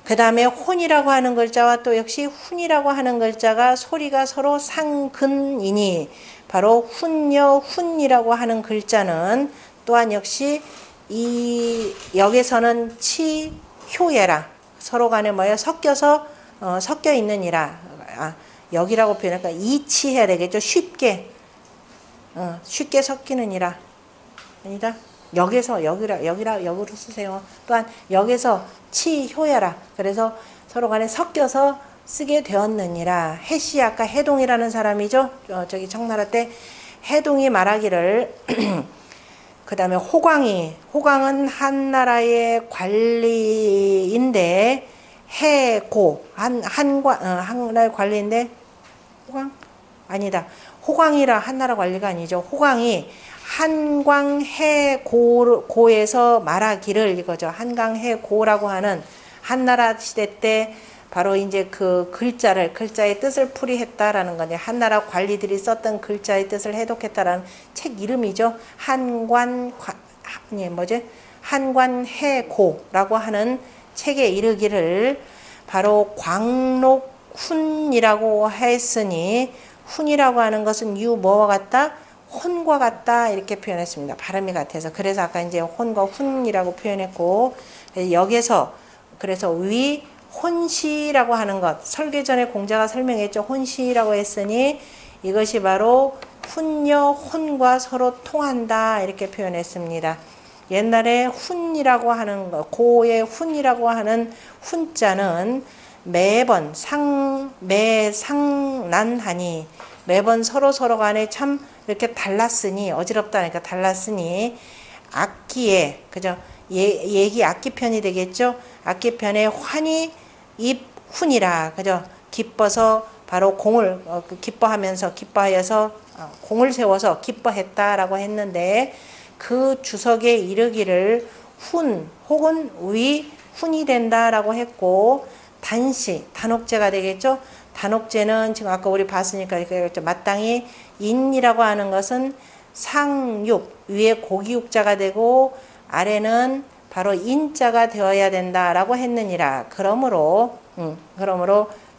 그 다음에 혼이라고 하는 글자와 또 역시 훈이라고 하는 글자가 소리가 서로 상근이니 바로 훈여 훈이라고 하는 글자는 또한 역시 이 역에서는 치효예라 서로 간에 뭐예요? 섞여 있느니라. 역이라고 표현할까? 이치해야 되겠죠. 쉽게 섞이느니라. 아니다. 역으로 쓰세요. 또한 역에서 치효야라. 그래서 서로 간에 섞여서 쓰게 되었느니라. 해씨 아까 해동이라는 사람이죠. 저기 청나라 때 해동이 말하기를 그 다음에 호광은 한나라의 관리인데 해고 한나라의 관리인데 호광 아니다. 호광이라 한나라 관리가 아니죠. 호광이 한광해고에서 말하기를 이거죠. 한광해고라고 하는 한나라 시대 때 바로 이제 그 글자의 뜻을 풀이했다라는 거죠. 한나라 관리들이 썼던 글자의 뜻을 해독했다라는 책 이름이죠. 한관해고라고 하는 책에 이르기를 바로 광록훈이라고 했으니 훈이라고 하는 것은 뭐와 같다? 혼과 같다 이렇게 표현했습니다. 발음이 같아서. 그래서 아까 이제 혼과 훈이라고 표현했고 여기서 그래서 위 혼시라고 하는 것 설계 전에 공자가 설명했죠. 혼시라고 했으니 이것이 바로 훈여 혼과 서로 통한다 이렇게 표현했습니다. 옛날에 훈이라고 하는 것 고의 훈이라고 하는 훈자는 매번 매상난하니 매번 서로 간에 참 이렇게 달랐으니 어지럽다니까 달랐으니 악기에 그죠? 얘기 악기편이 되겠죠? 악기편에 환히 입훈이라 그죠? 기뻐서 바로 공을 기뻐하여서 공을 세워서 기뻐했다라고 했는데 그 주석에 이르기를 훈 혹은 위 훈이 된다라고 했고 단옥제가 되겠죠. 단옥제는 지금 아까 우리 봤으니까 마땅히 인이라고 하는 것은 상육 위에 고기육자가 되고 아래는 바로 인자가 되어야 된다라고 했느니라. 그러므로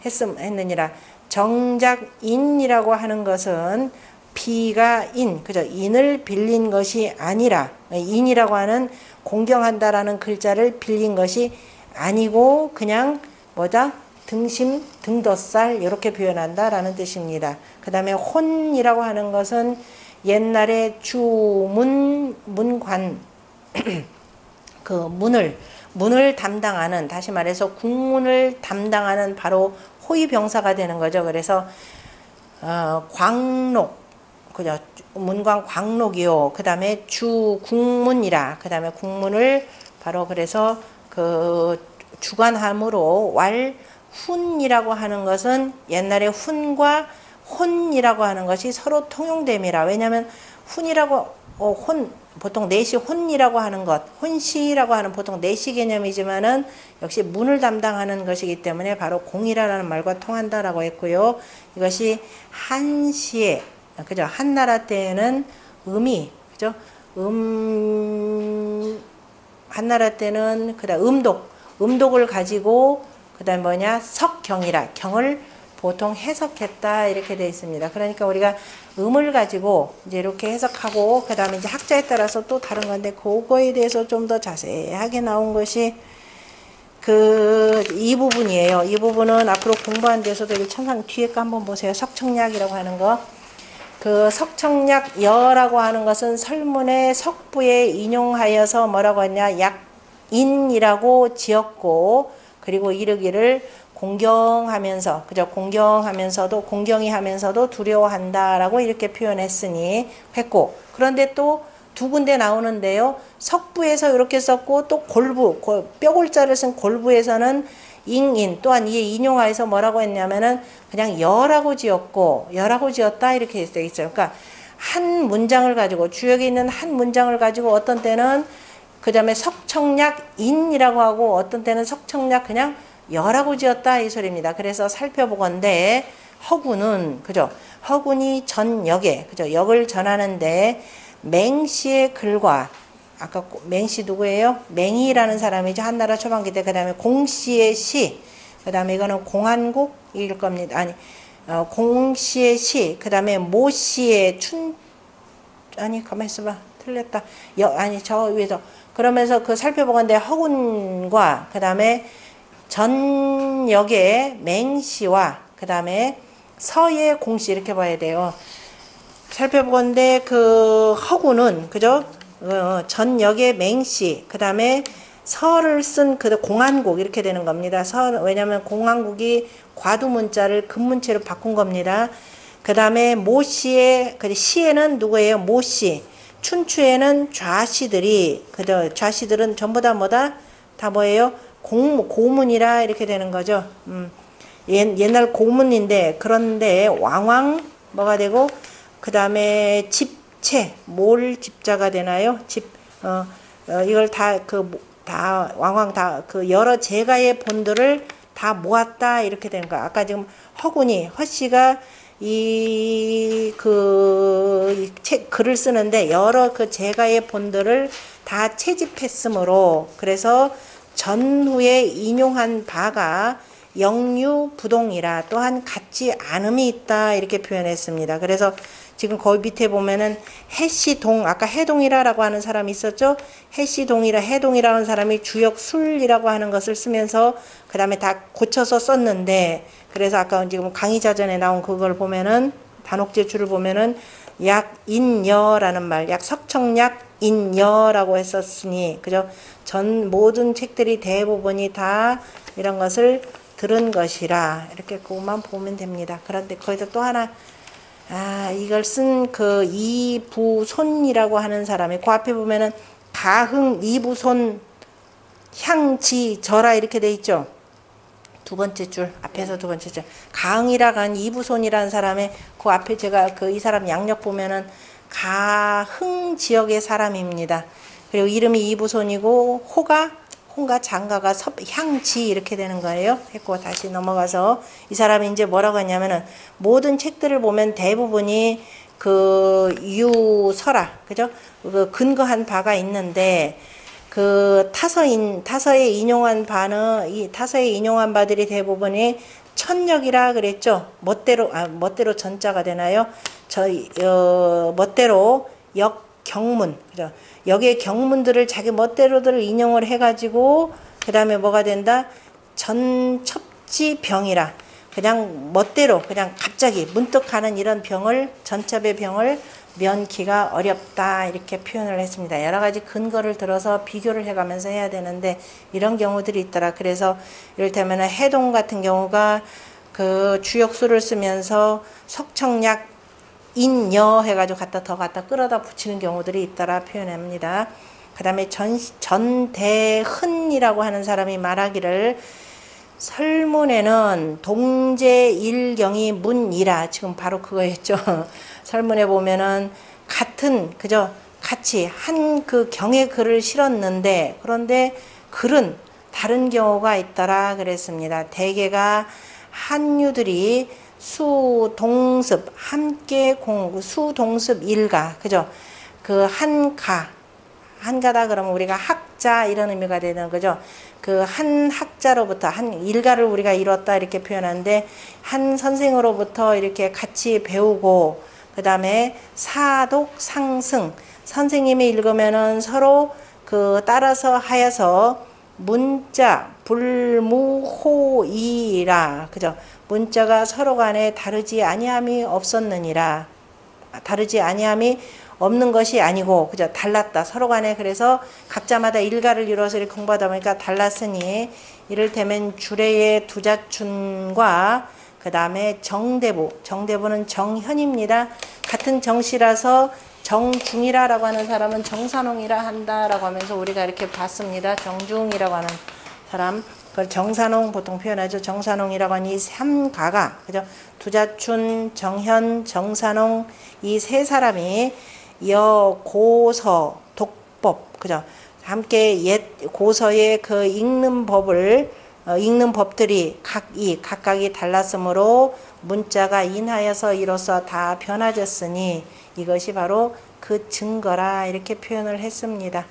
했느니라. 정작 인이라고 하는 것은 비가 그죠? 인을 빌린 것이 아니라 인이라고 하는 공경한다라는 글자를 빌린 것이 아니고 그냥 등심, 등덧살 이렇게 표현한다라는 뜻입니다. 그 다음에 혼이라고 하는 것은 옛날에 문관 그 문을 담당하는 다시 말해서 국문을 담당하는 바로 호위병사가 되는 거죠. 그래서 광록 그죠? 문관 광록이요. 그 다음에 주국문이라. 그 다음에 국문을 바로 그래서 그 주관함으로 훈이라고 하는 것은 옛날에 훈과 혼이라고 하는 것이 서로 통용됨이라. 왜냐하면 훈이라고 보통 내시 혼이라고 하는 것, 혼시라고 하는 보통 내시 개념이지만은 역시 문을 담당하는 것이기 때문에 바로 공이라는 말과 통한다라고 했고요. 이것이 한시에, 그죠? 한나라 때에는 그죠? 한나라 때는 그다음 음독을 가지고 그다음 뭐냐? 석경이라 경을 보통 해석했다 이렇게 되어 있습니다. 그러니까 우리가 음을 가지고 이제 이렇게 해석하고 그다음에 이제 학자에 따라서 또 다른 건데 그거에 대해서 좀 더 자세하게 나온 것이 이 부분이에요. 이 부분은 앞으로 공부한 데서도 이 천상 뒤에 거 한번 보세요. 석청약이라고 하는 거. 그 석청약여라고 하는 것은 설문의 석부에 인용하여서 뭐라고 했냐? 약인이라고 지었고 그리고 이르기를 공경하면서 그죠? 공경이 하면서도 두려워한다라고 이렇게 표현했으니 했고 그런데 또 두 군데 나오는데요. 석부에서 이렇게 썼고 또 뼈골자를 쓴 골부에서는 잉인 또한 이에 인용하여서 뭐라고 했냐면은 그냥 여라고 지었다 이렇게 되어 있어요. 그러니까 한 문장을 가지고 주역에 있는 한 문장을 가지고 어떤 때는 그 다음에 석청약인이라고 하고 어떤 때는 석청약 그냥 여라고 지었다 이 소리입니다. 그래서 살펴보건대 허군은 그죠? 허군이 전역에 그죠? 역을 전하는데 맹시의 글과 아까 맹시 누구예요? 맹이라는 사람이죠. 한나라 초반기 때. 그 다음에 공시의 시. 그 다음에 이거는 공한국일 겁니다. 아니 공시의 시. 그 다음에 모시의 가만히 있어봐. 틀렸다. 저 위에서. 그러면서 살펴보건대 허군과 그 다음에 전역의 맹시와 그 다음에 서의 공시 이렇게 봐야 돼요. 살펴보건대 허구는 그죠? 전역의 맹시 그 다음에 서를 쓴 공한국 이렇게 되는 겁니다. 왜냐하면 공한국이 과두문자를 금문체로 바꾼 겁니다. 그 다음에 모시의 시에는 누구예요? 모시. 춘추에는 좌시들은 전부 다 다 뭐예요? 고문이라 이렇게 되는 거죠. 옛날 고문인데 그런데 왕왕 뭐가 되고 그 다음에 집체 집자가 되나요? 이걸 다 왕왕 다 여러 제가의 본들을 다 모았다 이렇게 되는 거야. 아까 지금 허씨가 글을 쓰는데 여러 제가의 본들을 다 채집했으므로 그래서 전후에 인용한 바가 영유부동이라 또한 같지 않음이 있다 이렇게 표현했습니다. 그래서 지금 거기 밑에 보면은 해시동 아까 해동이라고 하는 사람이 있었죠. 해동이라는 사람이 주역술이라고 하는 것을 쓰면서 그 다음에 다 고쳐서 썼는데 그래서 아까 지금 강의자전에 나온 그걸 보면은 단옥제 줄을 보면은 약인여라는 말, 석청약인여라고 했었으니 그죠? 모든 책들이 대부분이 다 이런 것을 들은 것이라 이렇게 그것만 보면 됩니다. 그런데 거기서 또 하나 이걸 쓴 이부손이라고 하는 사람이 그 앞에 보면은 가흥 이부손 향지저라 이렇게 돼 있죠. 두 번째 줄 앞에서 두 번째 줄 가흥이라고 한 이부손이라는 사람의 그 앞에 제가 이 사람 양력 보면은 가흥 지역의 사람입니다. 그리고 이름이 이부손이고 홍과 장가가 향지 이렇게 되는 거예요. 했고 다시 넘어가서 이 사람이 이제 뭐라고 했냐면은 모든 책들을 보면 대부분이 유설화 그죠? 근거한 바가 있는데 타서에 인용한 바들이 대부분이 천역이라 그랬죠. 멋대로 전자가 되나요? 멋대로 역경문 그죠? 역의 경문들을 자기 멋대로들 인용을 해가지고 그 다음에 뭐가 된다? 전첩지병이라 그냥 멋대로 그냥 갑자기 문득 하는 이런 전첩의 병을 면키가 어렵다 이렇게 표현을 했습니다. 여러 가지 근거를 들어서 비교를 해가면서 해야 되는데 이런 경우들이 있더라. 그래서 이를테면 해동 같은 경우가 주역수를 쓰면서 석청약 인여 해가지고 갖다 끌어다 붙이는 경우들이 있더라 표현합니다. 그 다음에 전대흔이라고 하는 사람이 말하기를 설문에는 동제일경이 문이라 지금 바로 그거였죠. 설문에 보면은 같은 같이 한 그 경의 글을 실었는데 그런데 글은 다른 경우가 있더라 그랬습니다. 대개가 한유들이 수동습 함께 수동습 일가 그죠? 그 한가다 그러면 우리가 학자 이런 의미가 되는 거죠. 그 한 학자로부터 한 일가를 우리가 이뤘다 이렇게 표현하는데 한 선생으로부터 이렇게 같이 배우고 그 다음에 사독 상승 선생님이 읽으면은 서로 그 따라서 하여서 문자 불무호이라 그죠? 문자가 서로 간에 다르지 아니함이 없었느니라. 다르지 아니함이 없는 것이 아니고 그죠? 달랐다. 서로 간에 그래서 각자마다 일가를 이루어서 이렇게 공부하다 보니까 달랐으니 이를테면 주례의 두자춘과 그 다음에 정대부는 정현입니다. 같은 정씨라서 정중이라고 하는 사람은 정산홍이라 한다라고 하면서 우리가 이렇게 봤습니다. 정중이라고 하는 사람 그걸 정산홍 보통 표현하죠. 정산홍이라고 하는 이 삼가가 그죠? 두자춘, 정현, 정산홍 이 세 사람이 고서, 독법 그죠? 함께 옛 고서의 그 읽는 법들이 각각이 달랐으므로 문자가 인하여서 이로써 다 변화졌으니 이것이 바로 그 증거라 이렇게 표현을 했습니다.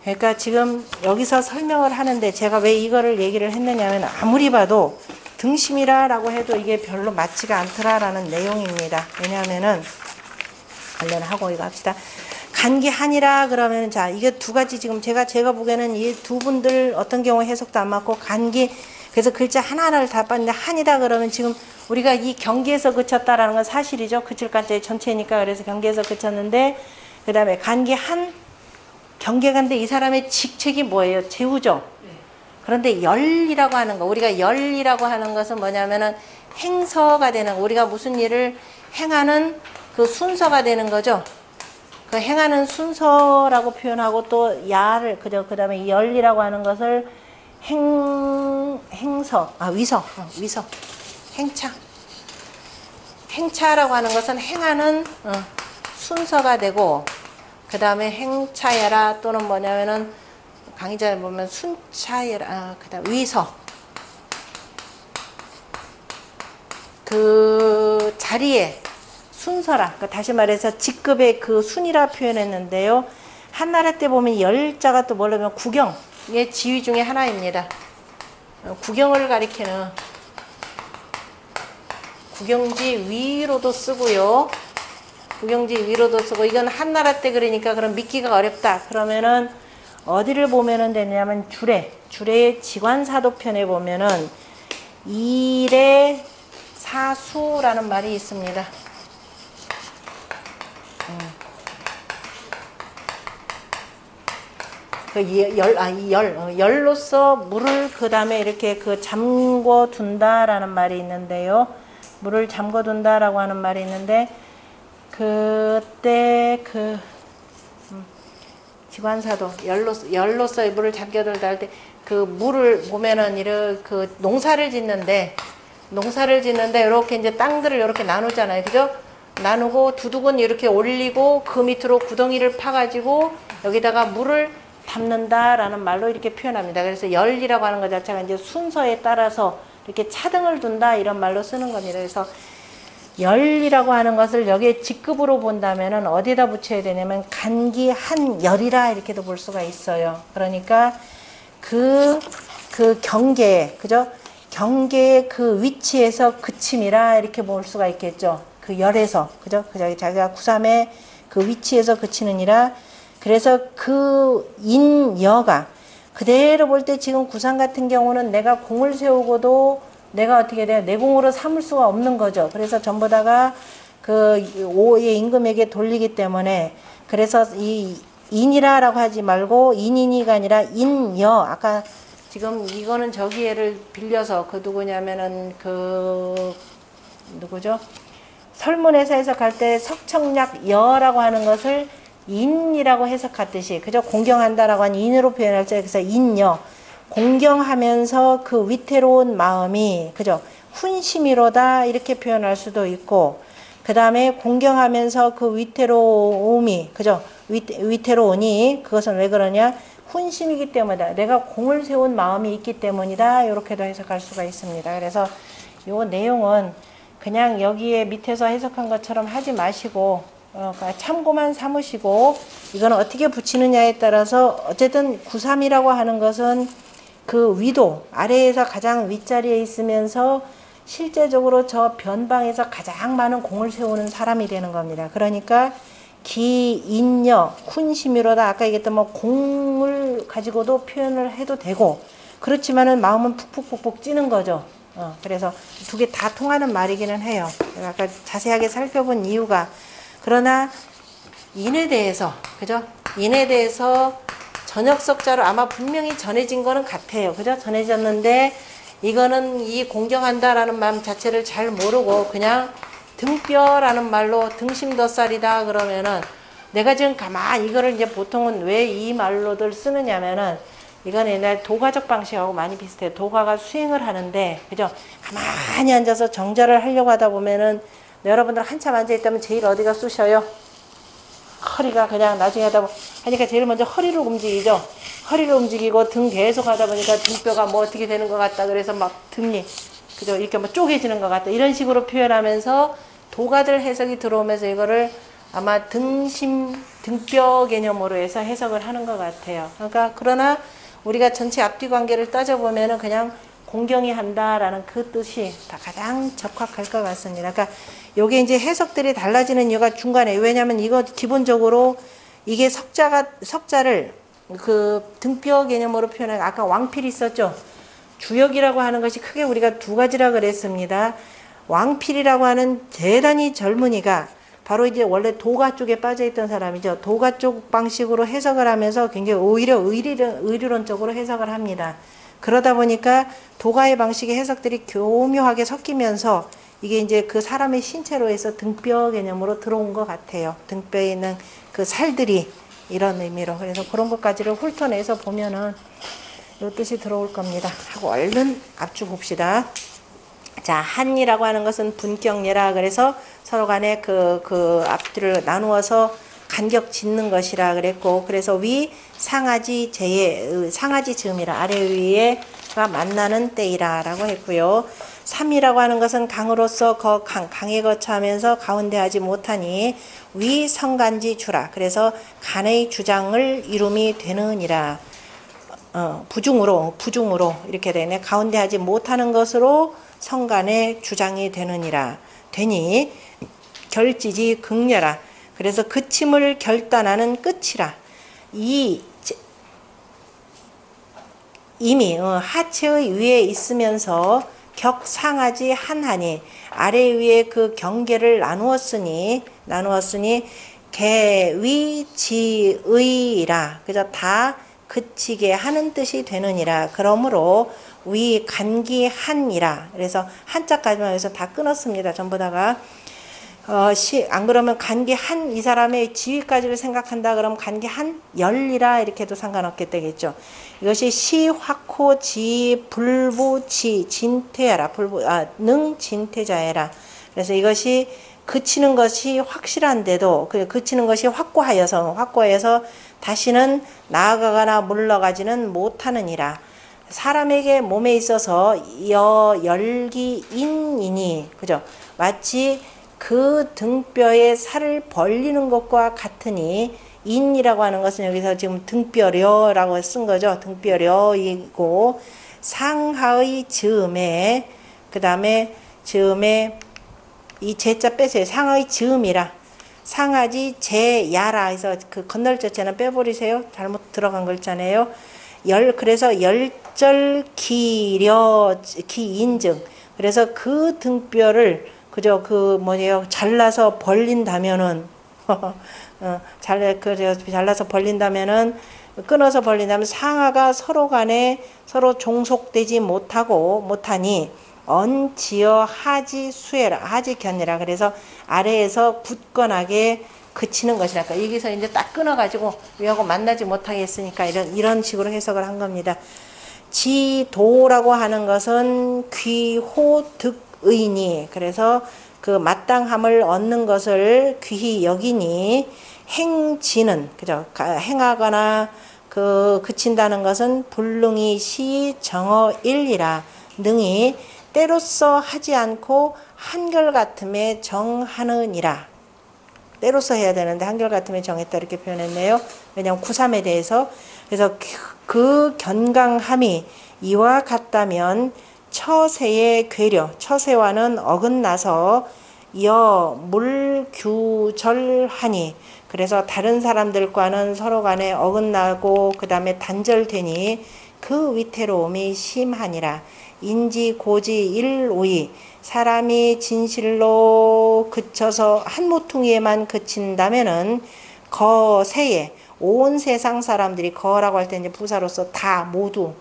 그러니까 지금 여기서 설명을 하는데 제가 왜 이거를 얘기를 했느냐면 아무리 봐도 등심이라고 해도 이게 별로 맞지가 않더라라는 내용입니다. 왜냐하면은 관련하고 이거 합시다. 간기한이라 그러면 자 이게 두 가지 지금 제가 보기에는 이 두 분들 어떤 경우에 해석도 안 맞고 간기 그래서 글자 하나하나를 다 봤는데 한이다 그러면 지금 우리가 이 경계에서 그쳤다라는 건 사실이죠. 그칠 간자의 전체니까 그래서 경계에서 그쳤는데 그 다음에 간기한 경계간데 이 사람의 직책이 뭐예요? 제후죠. 그런데 열이라고 하는 거 우리가 열이라고 하는 것은 뭐냐면은 행서가 되는 우리가 무슨 일을 행하는 그 순서가 되는 거죠. 그 행하는 순서라고 표현하고 또 야를 그죠. 그다음에 이 열이라고 하는 것을 위서 행차라고 하는 것은 행하는 순서가 되고 그 다음에 행차여라 또는 뭐냐면은 강의자에 보면 순차여라 그 다음 위서 그 자리에 순서라 그러니까 다시 말해서 직급의 그 순이라 표현했는데요. 한나라 때 보면 열자가 또 뭐냐면 구경의 지위 중에 하나입니다. 구경을 가리키는 구경지 위로도 쓰고요. 구경지 위로도 쓰고 이건 한나라 때 그러니까 그럼 믿기가 어렵다. 그러면은 어디를 보면은 되냐면 주례의 지관사도편에 보면은 일의 사수라는 말이 있습니다. 열로서 물을 그 다음에 이렇게 그 잠궈 둔다라는 말이 있는데요. 물을 잠궈 둔다라고 하는 말이 있는데 그때 그 지관사도 열로서 물을 잠겨둔다 할 때 그 물을 보면은 이렇게 그 농사를 짓는데 이렇게 이제 땅들을 이렇게 나누잖아요. 그죠? 나누고 두둑은 이렇게 올리고 그 밑으로 구덩이를 파가지고 여기다가 물을 담는다라는 말로 이렇게 표현합니다. 그래서 열이라고 하는 것 자체가 이제 순서에 따라서 이렇게 차등을 둔다 이런 말로 쓰는 겁니다. 그래서 열이라고 하는 것을 여기에 직급으로 본다면은 어디다 붙여야 되냐면 간기한열이라 이렇게도 볼 수가 있어요. 그러니까 그 경계, 그죠? 경계의 그 위치에서 그침이라 이렇게 볼 수가 있겠죠. 그 열에서, 그죠? 자기가 구삼의 그 위치에서 그치느니라. 그래서 그 인여가 그대로 볼 때 지금 구삼 같은 경우는 내가 공을 세우고도 내가 어떻게 돼요? 내 공으로 삼을 수가 없는 거죠. 그래서 전부 다가 그 오의 임금에게 돌리기 때문에 그래서 이 인이라고 하지 말고 인인이가 아니라 인여. 아까 지금 이거는 저기에를 빌려서 그 누구냐면은 그 누구죠? 설문에서 해석할 때 석청약 여라고 하는 것을 인이라고 해석하듯이 그죠? 공경한다라고 하는 인으로 표현할 때 그래서 인여. 공경하면서 그 위태로운 마음이 그죠? 훈심이로다 이렇게 표현할 수도 있고 그 다음에 공경하면서 그 위태로움이, 그죠? 위태로우니, 그것은 왜 그러냐? 훈심이기 때문이다. 내가 공을 세운 마음이 있기 때문이다. 이렇게도 해석할 수가 있습니다. 그래서 요 내용은 그냥 여기에 밑에서 해석한 것처럼 하지 마시고, 그러니까 참고만 삼으시고, 이건 어떻게 붙이느냐에 따라서, 어쨌든 9.3이라고 하는 것은 그 위도, 아래에서 가장 윗자리에 있으면서 실제적으로 저 변방에서 가장 많은 공을 세우는 사람이 되는 겁니다. 그러니까 기, 인여, 훈심이로다. 아까 얘기했던 뭐 공을 가지고도 표현을 해도 되고, 그렇지만은 마음은 푹푹푹푹 찌는 거죠. 그래서 두 개 다 통하는 말이기는 해요. 아까 자세하게 살펴본 이유가, 그러나 인에 대해서, 그죠? 인에 대해서 전역석자로 아마 분명히 전해진 거는 같아요. 그죠? 전해졌는데, 이거는 이 공경한다라는 마음 자체를 잘 모르고 그냥 등뼈라는 말로 등심덧살이다 그러면은, 내가 지금 가만히 이거를 이제 보통은 왜 이 말로들 쓰느냐면은, 이건 옛날 도가적 방식하고 많이 비슷해요. 도가가 수행을 하는데, 그죠? 가만히 앉아서 정자를 하려고 하다 보면은, 여러분들 한참 앉아있다면 제일 어디가 쑤셔요? 허리가 그냥 나중에 하다 보니까 제일 먼저 허리를 움직이죠. 허리를 움직이고 등 계속 하다 보니까 등뼈가 뭐 어떻게 되는 것 같다. 그래서 막 등이, 그죠? 이렇게 뭐 쪼개지는 것 같다. 이런 식으로 표현하면서 도가들 해석이 들어오면서 이거를 아마 등뼈 개념으로 해서 해석을 하는 것 같아요. 그러니까, 그러나 우리가 전체 앞뒤 관계를 따져보면은 그냥 공경이 한다라는 그 뜻이 다 가장 적합할 것 같습니다. 그러니까 요게 이제 해석들이 달라지는 이유가 중간에, 왜냐면 이거 기본적으로 이게 석자를 그 등뼈 개념으로 표현한, 아까 왕필이 있었죠. 주역이라고 하는 것이 크게 우리가 두 가지라 그랬습니다. 왕필이라고 하는 대단히 젊은이가 바로 이제 원래 도가 쪽에 빠져있던 사람이죠. 도가 쪽 방식으로 해석을 하면서 굉장히 오히려 의리론적으로 해석을 합니다. 그러다 보니까 도가의 방식의 해석들이 교묘하게 섞이면서 이게 이제 그 사람의 신체로 해서 등뼈 개념으로 들어온 것 같아요. 등뼈에 있는 그 살들이 이런 의미로. 그래서 그런 것까지를 훑어내서 보면은 이 뜻이 들어올 겁니다. 하고 얼른 앞줄 봅시다. 자, 한이라고 하는 것은 분격례라. 그래서 서로 간에 그 앞뒤를 나누어서 간격 짓는 것이라 그랬고, 그래서 위 상하지 제에, 상하지 즈음이라, 아래 위에가 만나는 때이라 라고 했고요. 3이라고 하는 것은 강으로서 강에 거처하면서 가운데 하지 못하니 위 성간지 주라. 그래서 간의 주장을 이룸이 되느니라. 부중으로 이렇게 되네. 가운데 하지 못하는 것으로 성간의 주장이 되느니라. 되니 결지지 극렬하. 그래서 그침을 결단하는 끝이라. 이미 하체의 위에 있으면서 격상하지 한하니, 아래 위에 그 경계를 나누었으니 개위지의라. 그래서 다 그치게 하는 뜻이 되느니라. 그러므로 위 간기한이라. 그래서 한자까지만 해서 다 끊었습니다. 전부 다가. 안 그러면 간기한, 이 사람의 지위까지를 생각한다 그러면 간기한 열이라 이렇게 해도 상관없게 되겠죠. 이것이 시 확호 지 불부 지 진퇴하라. 능 진퇴자해라. 그래서 이것이 그치는 것이 확실한데도 그치는 것이 확고하여서 다시는 나아가거나 물러가지는 못하느니라. 사람에게 몸에 있어서 열기인이니, 그죠? 마치 그 등뼈에 살을 벌리는 것과 같으니, 인이라고 하는 것은 여기서 지금 등뼈려라고 쓴 거죠. 등뼈려이고, 상하의 즈음에, 그 다음에 즈음에 이 제자 빼세요. 상하의 즈음이라. 상하지 제야라 해서 그 건널자체는 빼버리세요. 잘못 들어간 글자네요. 그래서 열절 기인증. 그래서 그 등뼈를, 그죠? 잘라서 벌린다면은, 잘라서 벌린다면은, 끊어서 벌린다면 상하가 서로 간에 서로 종속되지 못하니, 언지어 하지 수해라. 하지 견내라. 그래서 아래에서 굳건하게 그치는 것이라. 여기서 이제 딱 끊어가지고 위하고 만나지 못하게 했으니까 이런 식으로 해석을 한 겁니다. 지도라고 하는 것은 귀호득의니. 그래서 그 마땅함을 얻는 것을 귀히 여기니 행지는 그죠? 행하거나 그친다는 것은 불능이 시 정어일이라 능히 때로써 하지 않고 한결같음에 정하느니라. 때로써 해야 되는데 한결같음에 정했다 이렇게 표현했네요. 왜냐하면 구삼에 대해서. 그래서 그 견강함이 이와 같다면 처세의 괴려, 처세와는 어긋나서 물규절하니 그래서 다른 사람들과는 서로 간에 어긋나고 그 다음에 단절되니 그 위태로움이 심하니라. 인지 고지 일오이 사람이 진실로 그쳐서 한 모퉁이에만 그친다면은 거세에 온 세상 사람들이 거라고 할 때 이제 부사로서 다 모두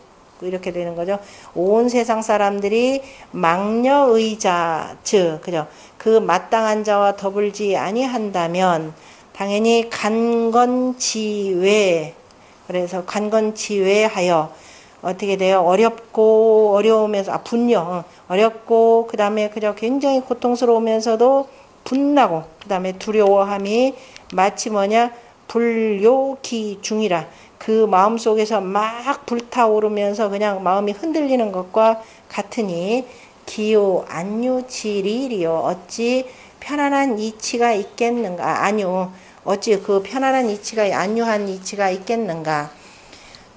이렇게 되는 거죠. 온 세상 사람들이 망녀의자 즉 그죠? 그 마땅한 자와 더불지 아니한다면 당연히 간건지외 그래서 간건지외하여 어떻게 돼요? 어렵고 어려우면서 분녀 어렵고 그 다음에 그저 굉장히 고통스러우면서도 분나고 그 다음에 두려워함이 마치 뭐냐 불요기 중이라 그 마음속에서 막 불타오르면서 그냥 마음이 흔들리는 것과 같으니 기요 안유지리리요 어찌 편안한 이치가 있겠는가 안유 어찌 그 편안한 이치가 안유한 이치가 있겠는가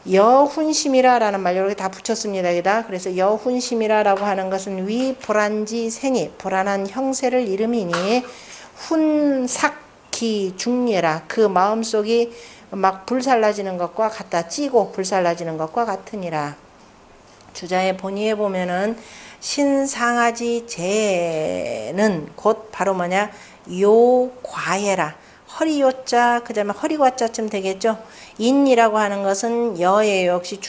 여훈심이라 라는 말 이렇게 다 붙였습니다. 여기다. 그래서 여훈심이라 라고 하는 것은 위 불안지 생이 불안한 형세를 이름이니 훈삭기 중예라 그 마음속이 막 불살라지는 것과 같다. 찌고 불살라지는 것과 같으니라. 주자의 본의에 보면은 신상아지 재는 곧 바로 뭐냐 요과예라 허리요자 그 다음에 허리과자쯤 되겠죠. 인이라고 하는 것은 여예요. 역시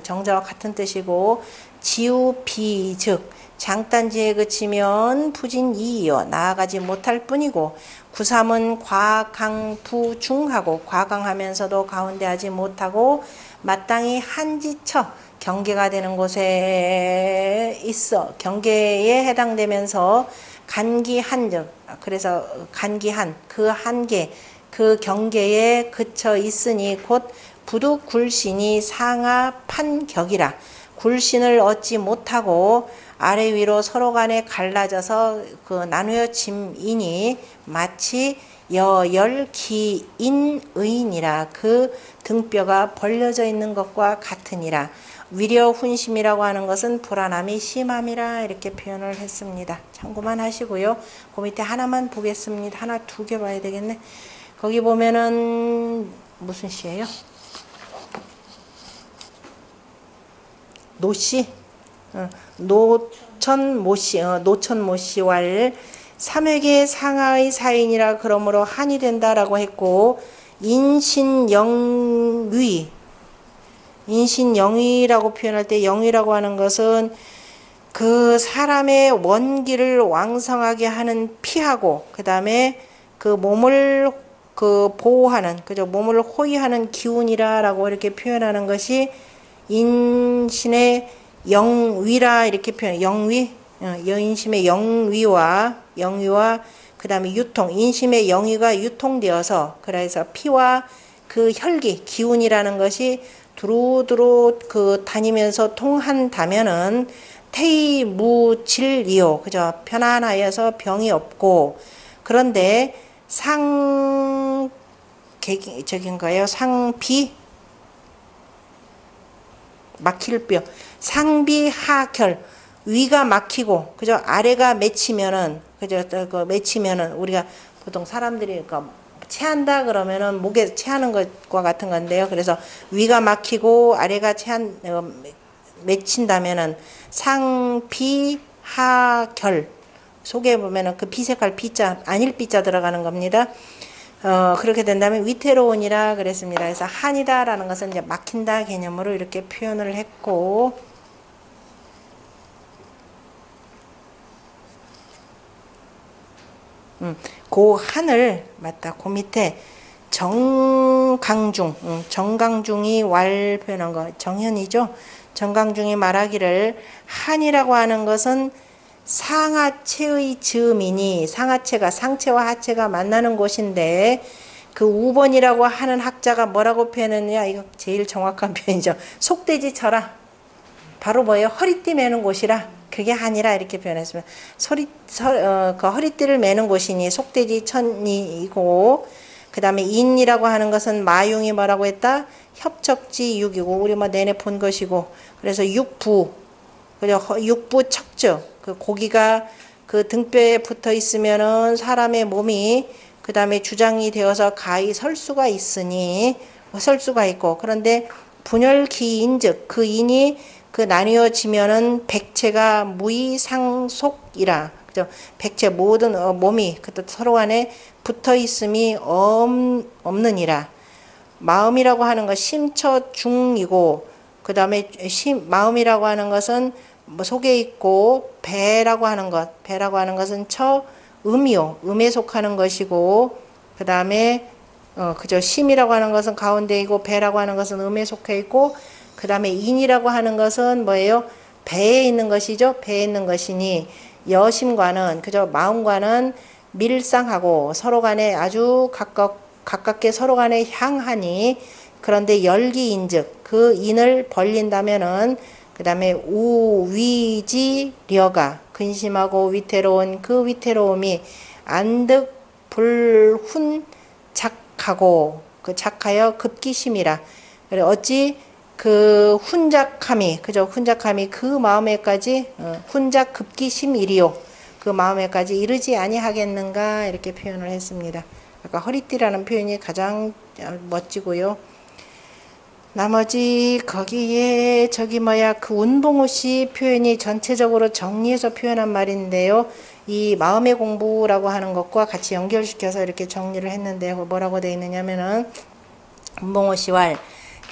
정자와 같은 뜻이고 지우비 즉 장단지에 그치면 부진이요 나아가지 못할 뿐이고 구삼은 과강부중하고 과강하면서도 가운데하지 못하고 마땅히 한지처 경계가 되는 곳에 있어 경계에 해당되면서 간기한즉 그래서 간기한 그 한계 그 경계에 그쳐 있으니 곧 부득 굴신이 상하 판격이라 굴신을 얻지 못하고 아래 위로 서로 간에 갈라져서 그 나누어 짐이니 마치 여열기인의니라 그 등뼈가 벌려져 있는 것과 같으니라. 위려훈심이라고 하는 것은 불안함이 심함이라 이렇게 표현을 했습니다. 참고만 하시고요. 그 밑에 하나만 보겠습니다. 하나 두 개 봐야 되겠네. 거기 보면은 무슨 시예요? 노씨? 노천모씨, 노천모씨왈 삼획의 상하의 사인이라 그러므로 한이 된다라고 했고 인신영위라고 표현할 때 영위라고 하는 것은 그 사람의 원기를 왕성하게 하는 피하고 그 다음에 그 몸을 그 보호하는 그죠 몸을 호위하는 기운이라라고 이렇게 표현하는 것이 인신의 영위라 이렇게 표현 영위 여인심의 영위와 그 다음에 유통 인심의 영위가 유통되어서 그래서 피와 그 혈기 기운이라는 것이 두루두루 그 다니면서 통한다면은 태이무질이요 그죠 편안하여서 병이 없고 그런데 상격인가요 상비 막힐 뼈 상비하결 위가 막히고 그죠 아래가 맺히면은 그죠 그 맺히면은 우리가 보통 사람들이 그러니까 체한다 그러면은 목에 체하는 것과 같은 건데요. 그래서 위가 막히고 아래가 맺힌다면은 상비하결 속에 보면은 그 비색깔 비자 아닐 비자 들어가는 겁니다. 그렇게 된다면 위태로우니라 그랬습니다. 그래서 한이다라는 것은 이제 막힌다 개념으로 이렇게 표현을 했고 그 한을 맞다. 그 밑에 정강중이 왈 표현한 거 정현이죠. 정강중이 말하기를 한이라고 하는 것은 상하체의 즈음이니 상하체가 상체와 하체가 만나는 곳인데 그 우번이라고 하는 학자가 뭐라고 표현했느냐. 이거 제일 정확한 표현이죠. 속돼지 쳐라. 바로 뭐예요? 허리띠 매는 곳이라. 그게 아니라 이렇게 표현했으면 그 허리띠를 매는 곳이니 속돼지 천이고 그 다음에 인이라고 하는 것은 마융이 뭐라고 했다? 협척지 육이고 우리 뭐 내내 본 것이고 그래서 육부 그죠? 육부 척죠. 그 고기가 그 등뼈에 붙어 있으면은 사람의 몸이 그 다음에 주장이 되어서 가히 설 수가 있으니 설 수가 있고 그런데 분열기인즉 그 인이 그 나뉘어지면은 백체가 무이상속이라 그죠? 백체 모든 몸이 그때 서로 간에 붙어 있음이 없느니라. 마음이라고 하는 것 심처 중이고 그 다음에 마음이라고 하는 것은 뭐 속에 있고 배라고 하는 것은 처 음이요 음에 속하는 것이고 그 다음에 그죠 심이라고 하는 것은 가운데이고 배라고 하는 것은 음에 속해 있고 그 다음에 인이라고 하는 것은 뭐예요? 배에 있는 것이죠. 배에 있는 것이니 여심과는 그죠 마음과는 밀상하고 서로 간에 아주 가깝게 서로 간에 향하니 그런데 열기인즉 그 인을 벌린다면은 그 다음에 우위지려가 근심하고 위태로운 그 위태로움이 안득 불훈 작하고 그 작하여 급기심이라. 그래 어찌 그 훈작함이 그죠 훈작함이 그 마음에까지 훈작 급기심이리요 그 마음에까지 이르지 아니하겠는가 이렇게 표현을 했습니다. 아까 허리띠라는 표현이 가장 멋지고요. 나머지 거기에 그 운봉호씨 표현이 전체적으로 정리해서 표현한 말인데요. 이 마음의 공부라고 하는 것과 같이 연결시켜서 이렇게 정리를 했는데 뭐라고 되어 있느냐면은 운봉호씨 왈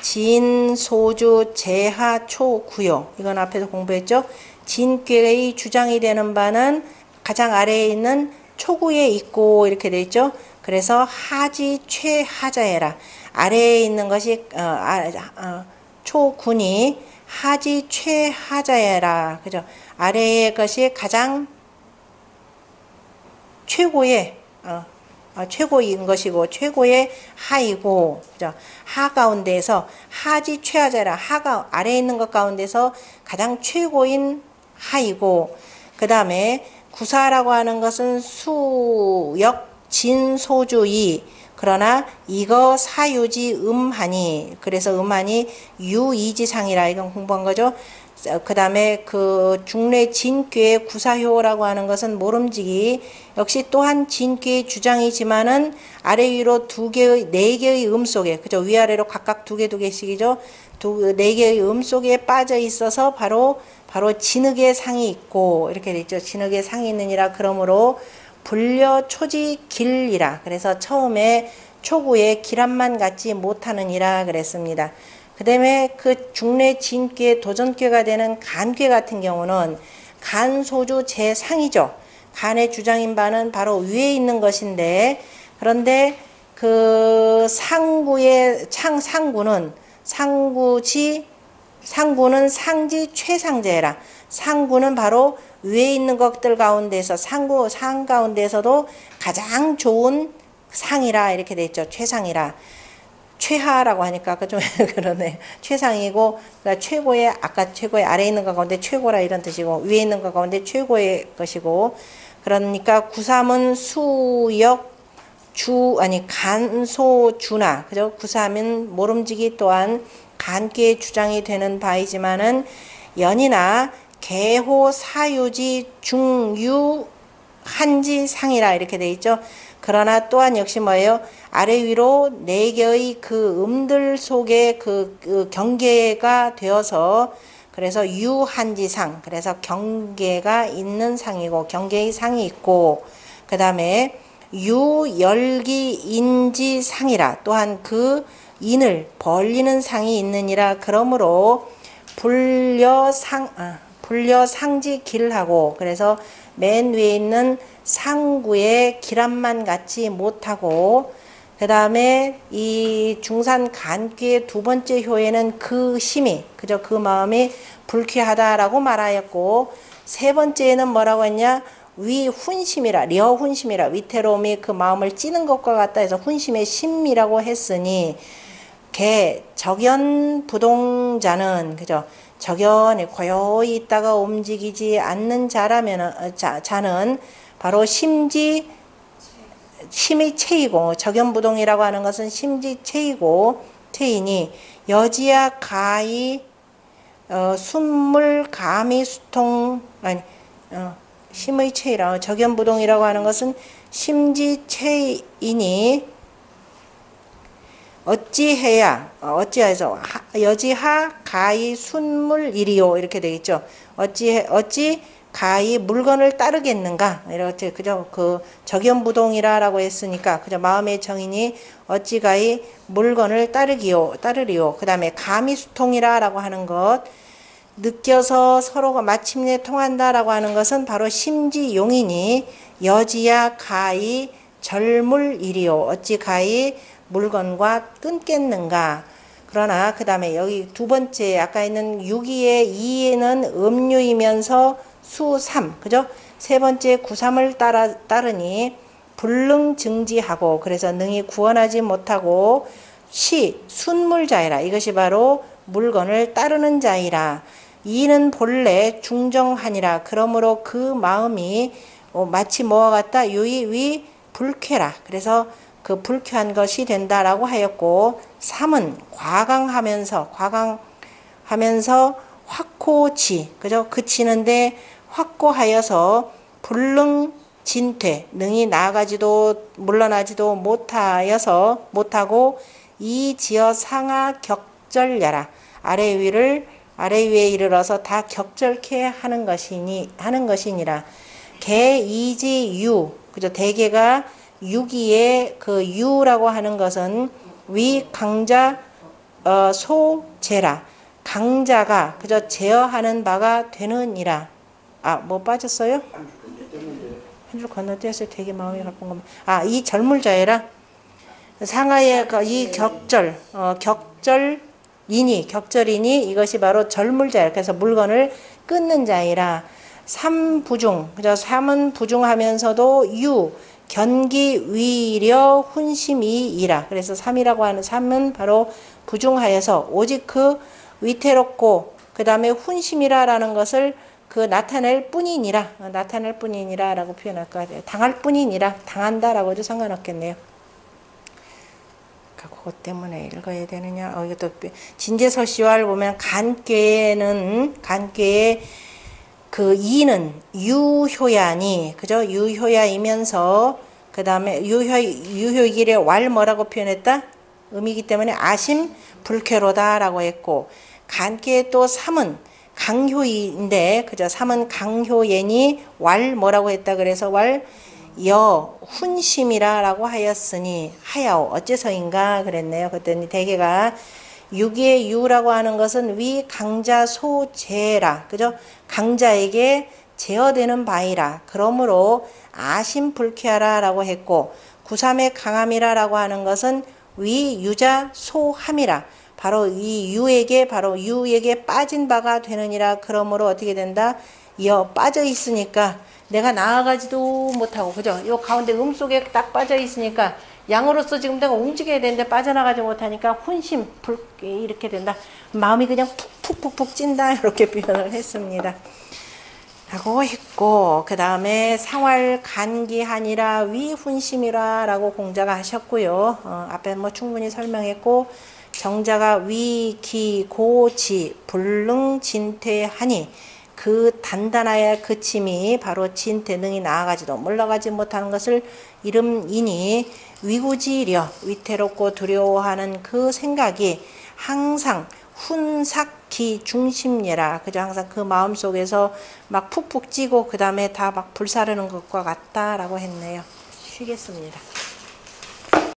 진소주 제하초구요. 이건 앞에서 공부했죠. 진꾀의 주장이 되는 바는 가장 아래에 있는 초구에 있고 이렇게 되어 있죠. 그래서 하지 최하자해라. 아래에 있는 것이 초군이 하지 최하자해라. 그죠? 아래의 것이 가장 최고의 최고인 것이고 최고의 하이고 그죠? 하 가운데에서 하지 최하자라. 하가 아래에 있는 것 가운데서 가장 최고인 하이고 그 다음에 구사라고 하는 것은 수역 진소주의 그러나 이거 사유지 음하니 그래서 음하니 유이지상이라 이건 공부한 거죠. 그 다음에 그 중례 진꾀의 구사효라고 하는 것은 모름지기 역시 또한 진꾀의 주장이지만은 아래 위로 네 개의 음 속에 그죠 위아래로 각각 두 개씩이죠. 네 개의 음 속에 빠져 있어서 바로 진흙의 상이 있고 이렇게 돼 있죠. 진흙의 상이 있느니라 그러므로 불려 초지 길이라 그래서 처음에 초구에 기란만 갖지 못하느니라 그랬습니다. 그 다음에 그 중례 진꾀 도전꾀가 되는 간꾀 같은 경우는 간소주 제상이죠. 간의 주장인 바는 바로 위에 있는 것인데 그런데 그 상구는 상지 최상제라. 상구는 바로 위에 있는 것들 가운데서 상 가운데서도 가장 좋은 상이라 이렇게 돼 있죠. 최상이라. 최하라고 하니까 아까 좀 그러네. 최상이고 그러니까 최고의 아까 최고의 아래에 있는 것 가운데 최고라 이런 뜻이고 위에 있는 것 가운데 최고의 것이고 그러니까 구삼은 수역 간소주나 그죠? 구삼은 모름지기 또한 간꾀의 주장이 되는 바이지만은 연이나 개호 사유지 중유 한지상이라 이렇게 돼 있죠. 그러나 또한 역시 뭐예요? 아래 위로 네 개의 그 음들 속에 그 경계가 되어서 그래서 유한지상 그래서 경계가 있는 상이고 경계의 상이 있고 그 다음에 유열기인지상이라 또한 그 인을 벌리는 상이 있느니라 그러므로 불려상지 길하고 그래서 맨 위에 있는 상구의 기란만 갖지 못하고 그 다음에 이 중산 간귀의 두 번째 효에는 그 심이 그저 그 마음이 불쾌하다라고 말하였고 세 번째는 뭐라고 했냐? 위훈심이라, 려훈심이라, 위태로움이 그 마음을 찌는 것과 같다 해서 훈심의 심이라고 했으니, 적연부동자는, 그죠? 적연히 고요히 있다가 움직이지 않는 자는 바로 심이 체이고, 적연부동이라고 하는 것은 심지 체이고, 체이니, 여지야 가히, 순물 감이 수통, 아니, 심의 체이라, 적연부동이라고 하는 것은 심지 체이니, 어찌해서 여지하 가히 순물이리요 이렇게 되겠죠. 어찌 가히 물건을 따르겠는가 이렇게 그죠. 그 적연부동이라라고 했으니까 그죠. 마음의 정인이 어찌 가히 물건을 따르리요. 그다음에 감이수통이라라고 하는 것, 느껴서 서로가 마침내 통한다라고 하는 것은 바로 심지용이니 여지야 가히 절물이리요. 어찌 가히 물건과 끊겠는가. 그러나 그 다음에 여기 두 번째 아까 있는 6위의 2에는 음유이면서 수 3, 그죠? 세 번째 9~3을 따르니 불능증지하고, 그래서 능히 구원하지 못하고 순물자이라, 이것이 바로 물건을 따르는 자이라. 이는 본래 중정하니라. 그러므로 그 마음이 마치 뭐와 같다? 유의 불쾌라. 그래서 그 불쾌한 것이 된다라고 하였고, 3은 과강하면서 확고치, 그죠? 그치는데 확고하여서 불능진퇴, 능히 나아가지도 물러나지도 못하고 이지어 상하 격절야라. 아래 위에 이르러서 다 격절케 하는 것이니라. 개이지유, 그죠? 대개가 6위의 그 유라고 하는 것은 위 강자 소제라. 강자가 그저 제어하는 바가 되느니라. 뭐 빠졌어요? 한 줄 건너뛰었을 되게 마음이 가쁜 겁니다. 이 절물자애라. 상하의 이 격절이니 이것이 바로 절물자애라. 그래서 물건을 끊는 자이라. 3부중, 그죠? 3은 부중하면서도 견기 위려 훈심이이라. 그래서 3이라고 하는 3은 바로 부중하여서 오직 그 위태롭고 그 다음에 훈심이라라는 것을 그 나타낼 뿐이니라 라고 표현할까. 당할 뿐이니라, 당한다라고 해도 상관없겠네요. 그것 때문에 읽어야 되느냐. 이것도 진제서시화를 보면 간괴의 그 이는 유효야니, 그죠? 유효야이면서 그 다음에 유효이길에 왈 뭐라고 표현했다? 음이기 때문에 아심 불쾌로다라고 했고, 간괴의 또 3은 강효인데, 그죠? 3은 강효예니 왈 뭐라고 했다? 그래서 왈 훈심이라라고 하였으니 하야오 어째서인가 그랬네요. 그랬더니 대개가 6위의 유라고 하는 것은 위 강자 소제라, 그죠? 강자에게 제어되는 바이라. 그러므로 아심 불쾌하라라고 했고, 9~3의 강함이라라고 하는 것은 위 유자 소함이라. 바로 이 유에게 빠진 바가 되느니라. 그러므로 어떻게 된다? 빠져 있으니까 내가 나아가지도 못하고, 그죠? 요 가운데 속에 딱 빠져 있으니까 양으로서 지금 내가 움직여야 되는데 빠져나가지 못하니까 훈심, 이렇게 된다. 마음이 그냥 푹푹푹 찐다. 이렇게 표현을 했습니다. 라고 했고, 그 다음에 상활 간기하니라 위훈심이라 라고 공자가 하셨고요. 앞에 뭐 충분히 설명했고, 정자가 위기고지 불능진퇴하니, 그 단단하여 그침이 바로 진퇴, 능히 나아가지도 물러가지 못하는 것을 이름이니, 위구지려 위태롭고 두려워하는 그 생각이 항상 훈삭기 중심예라. 그죠? 항상 그 마음 속에서 막 푹푹 찌고 그 다음에 다 막 불사르는 것과 같다라고 했네요. 쉬겠습니다.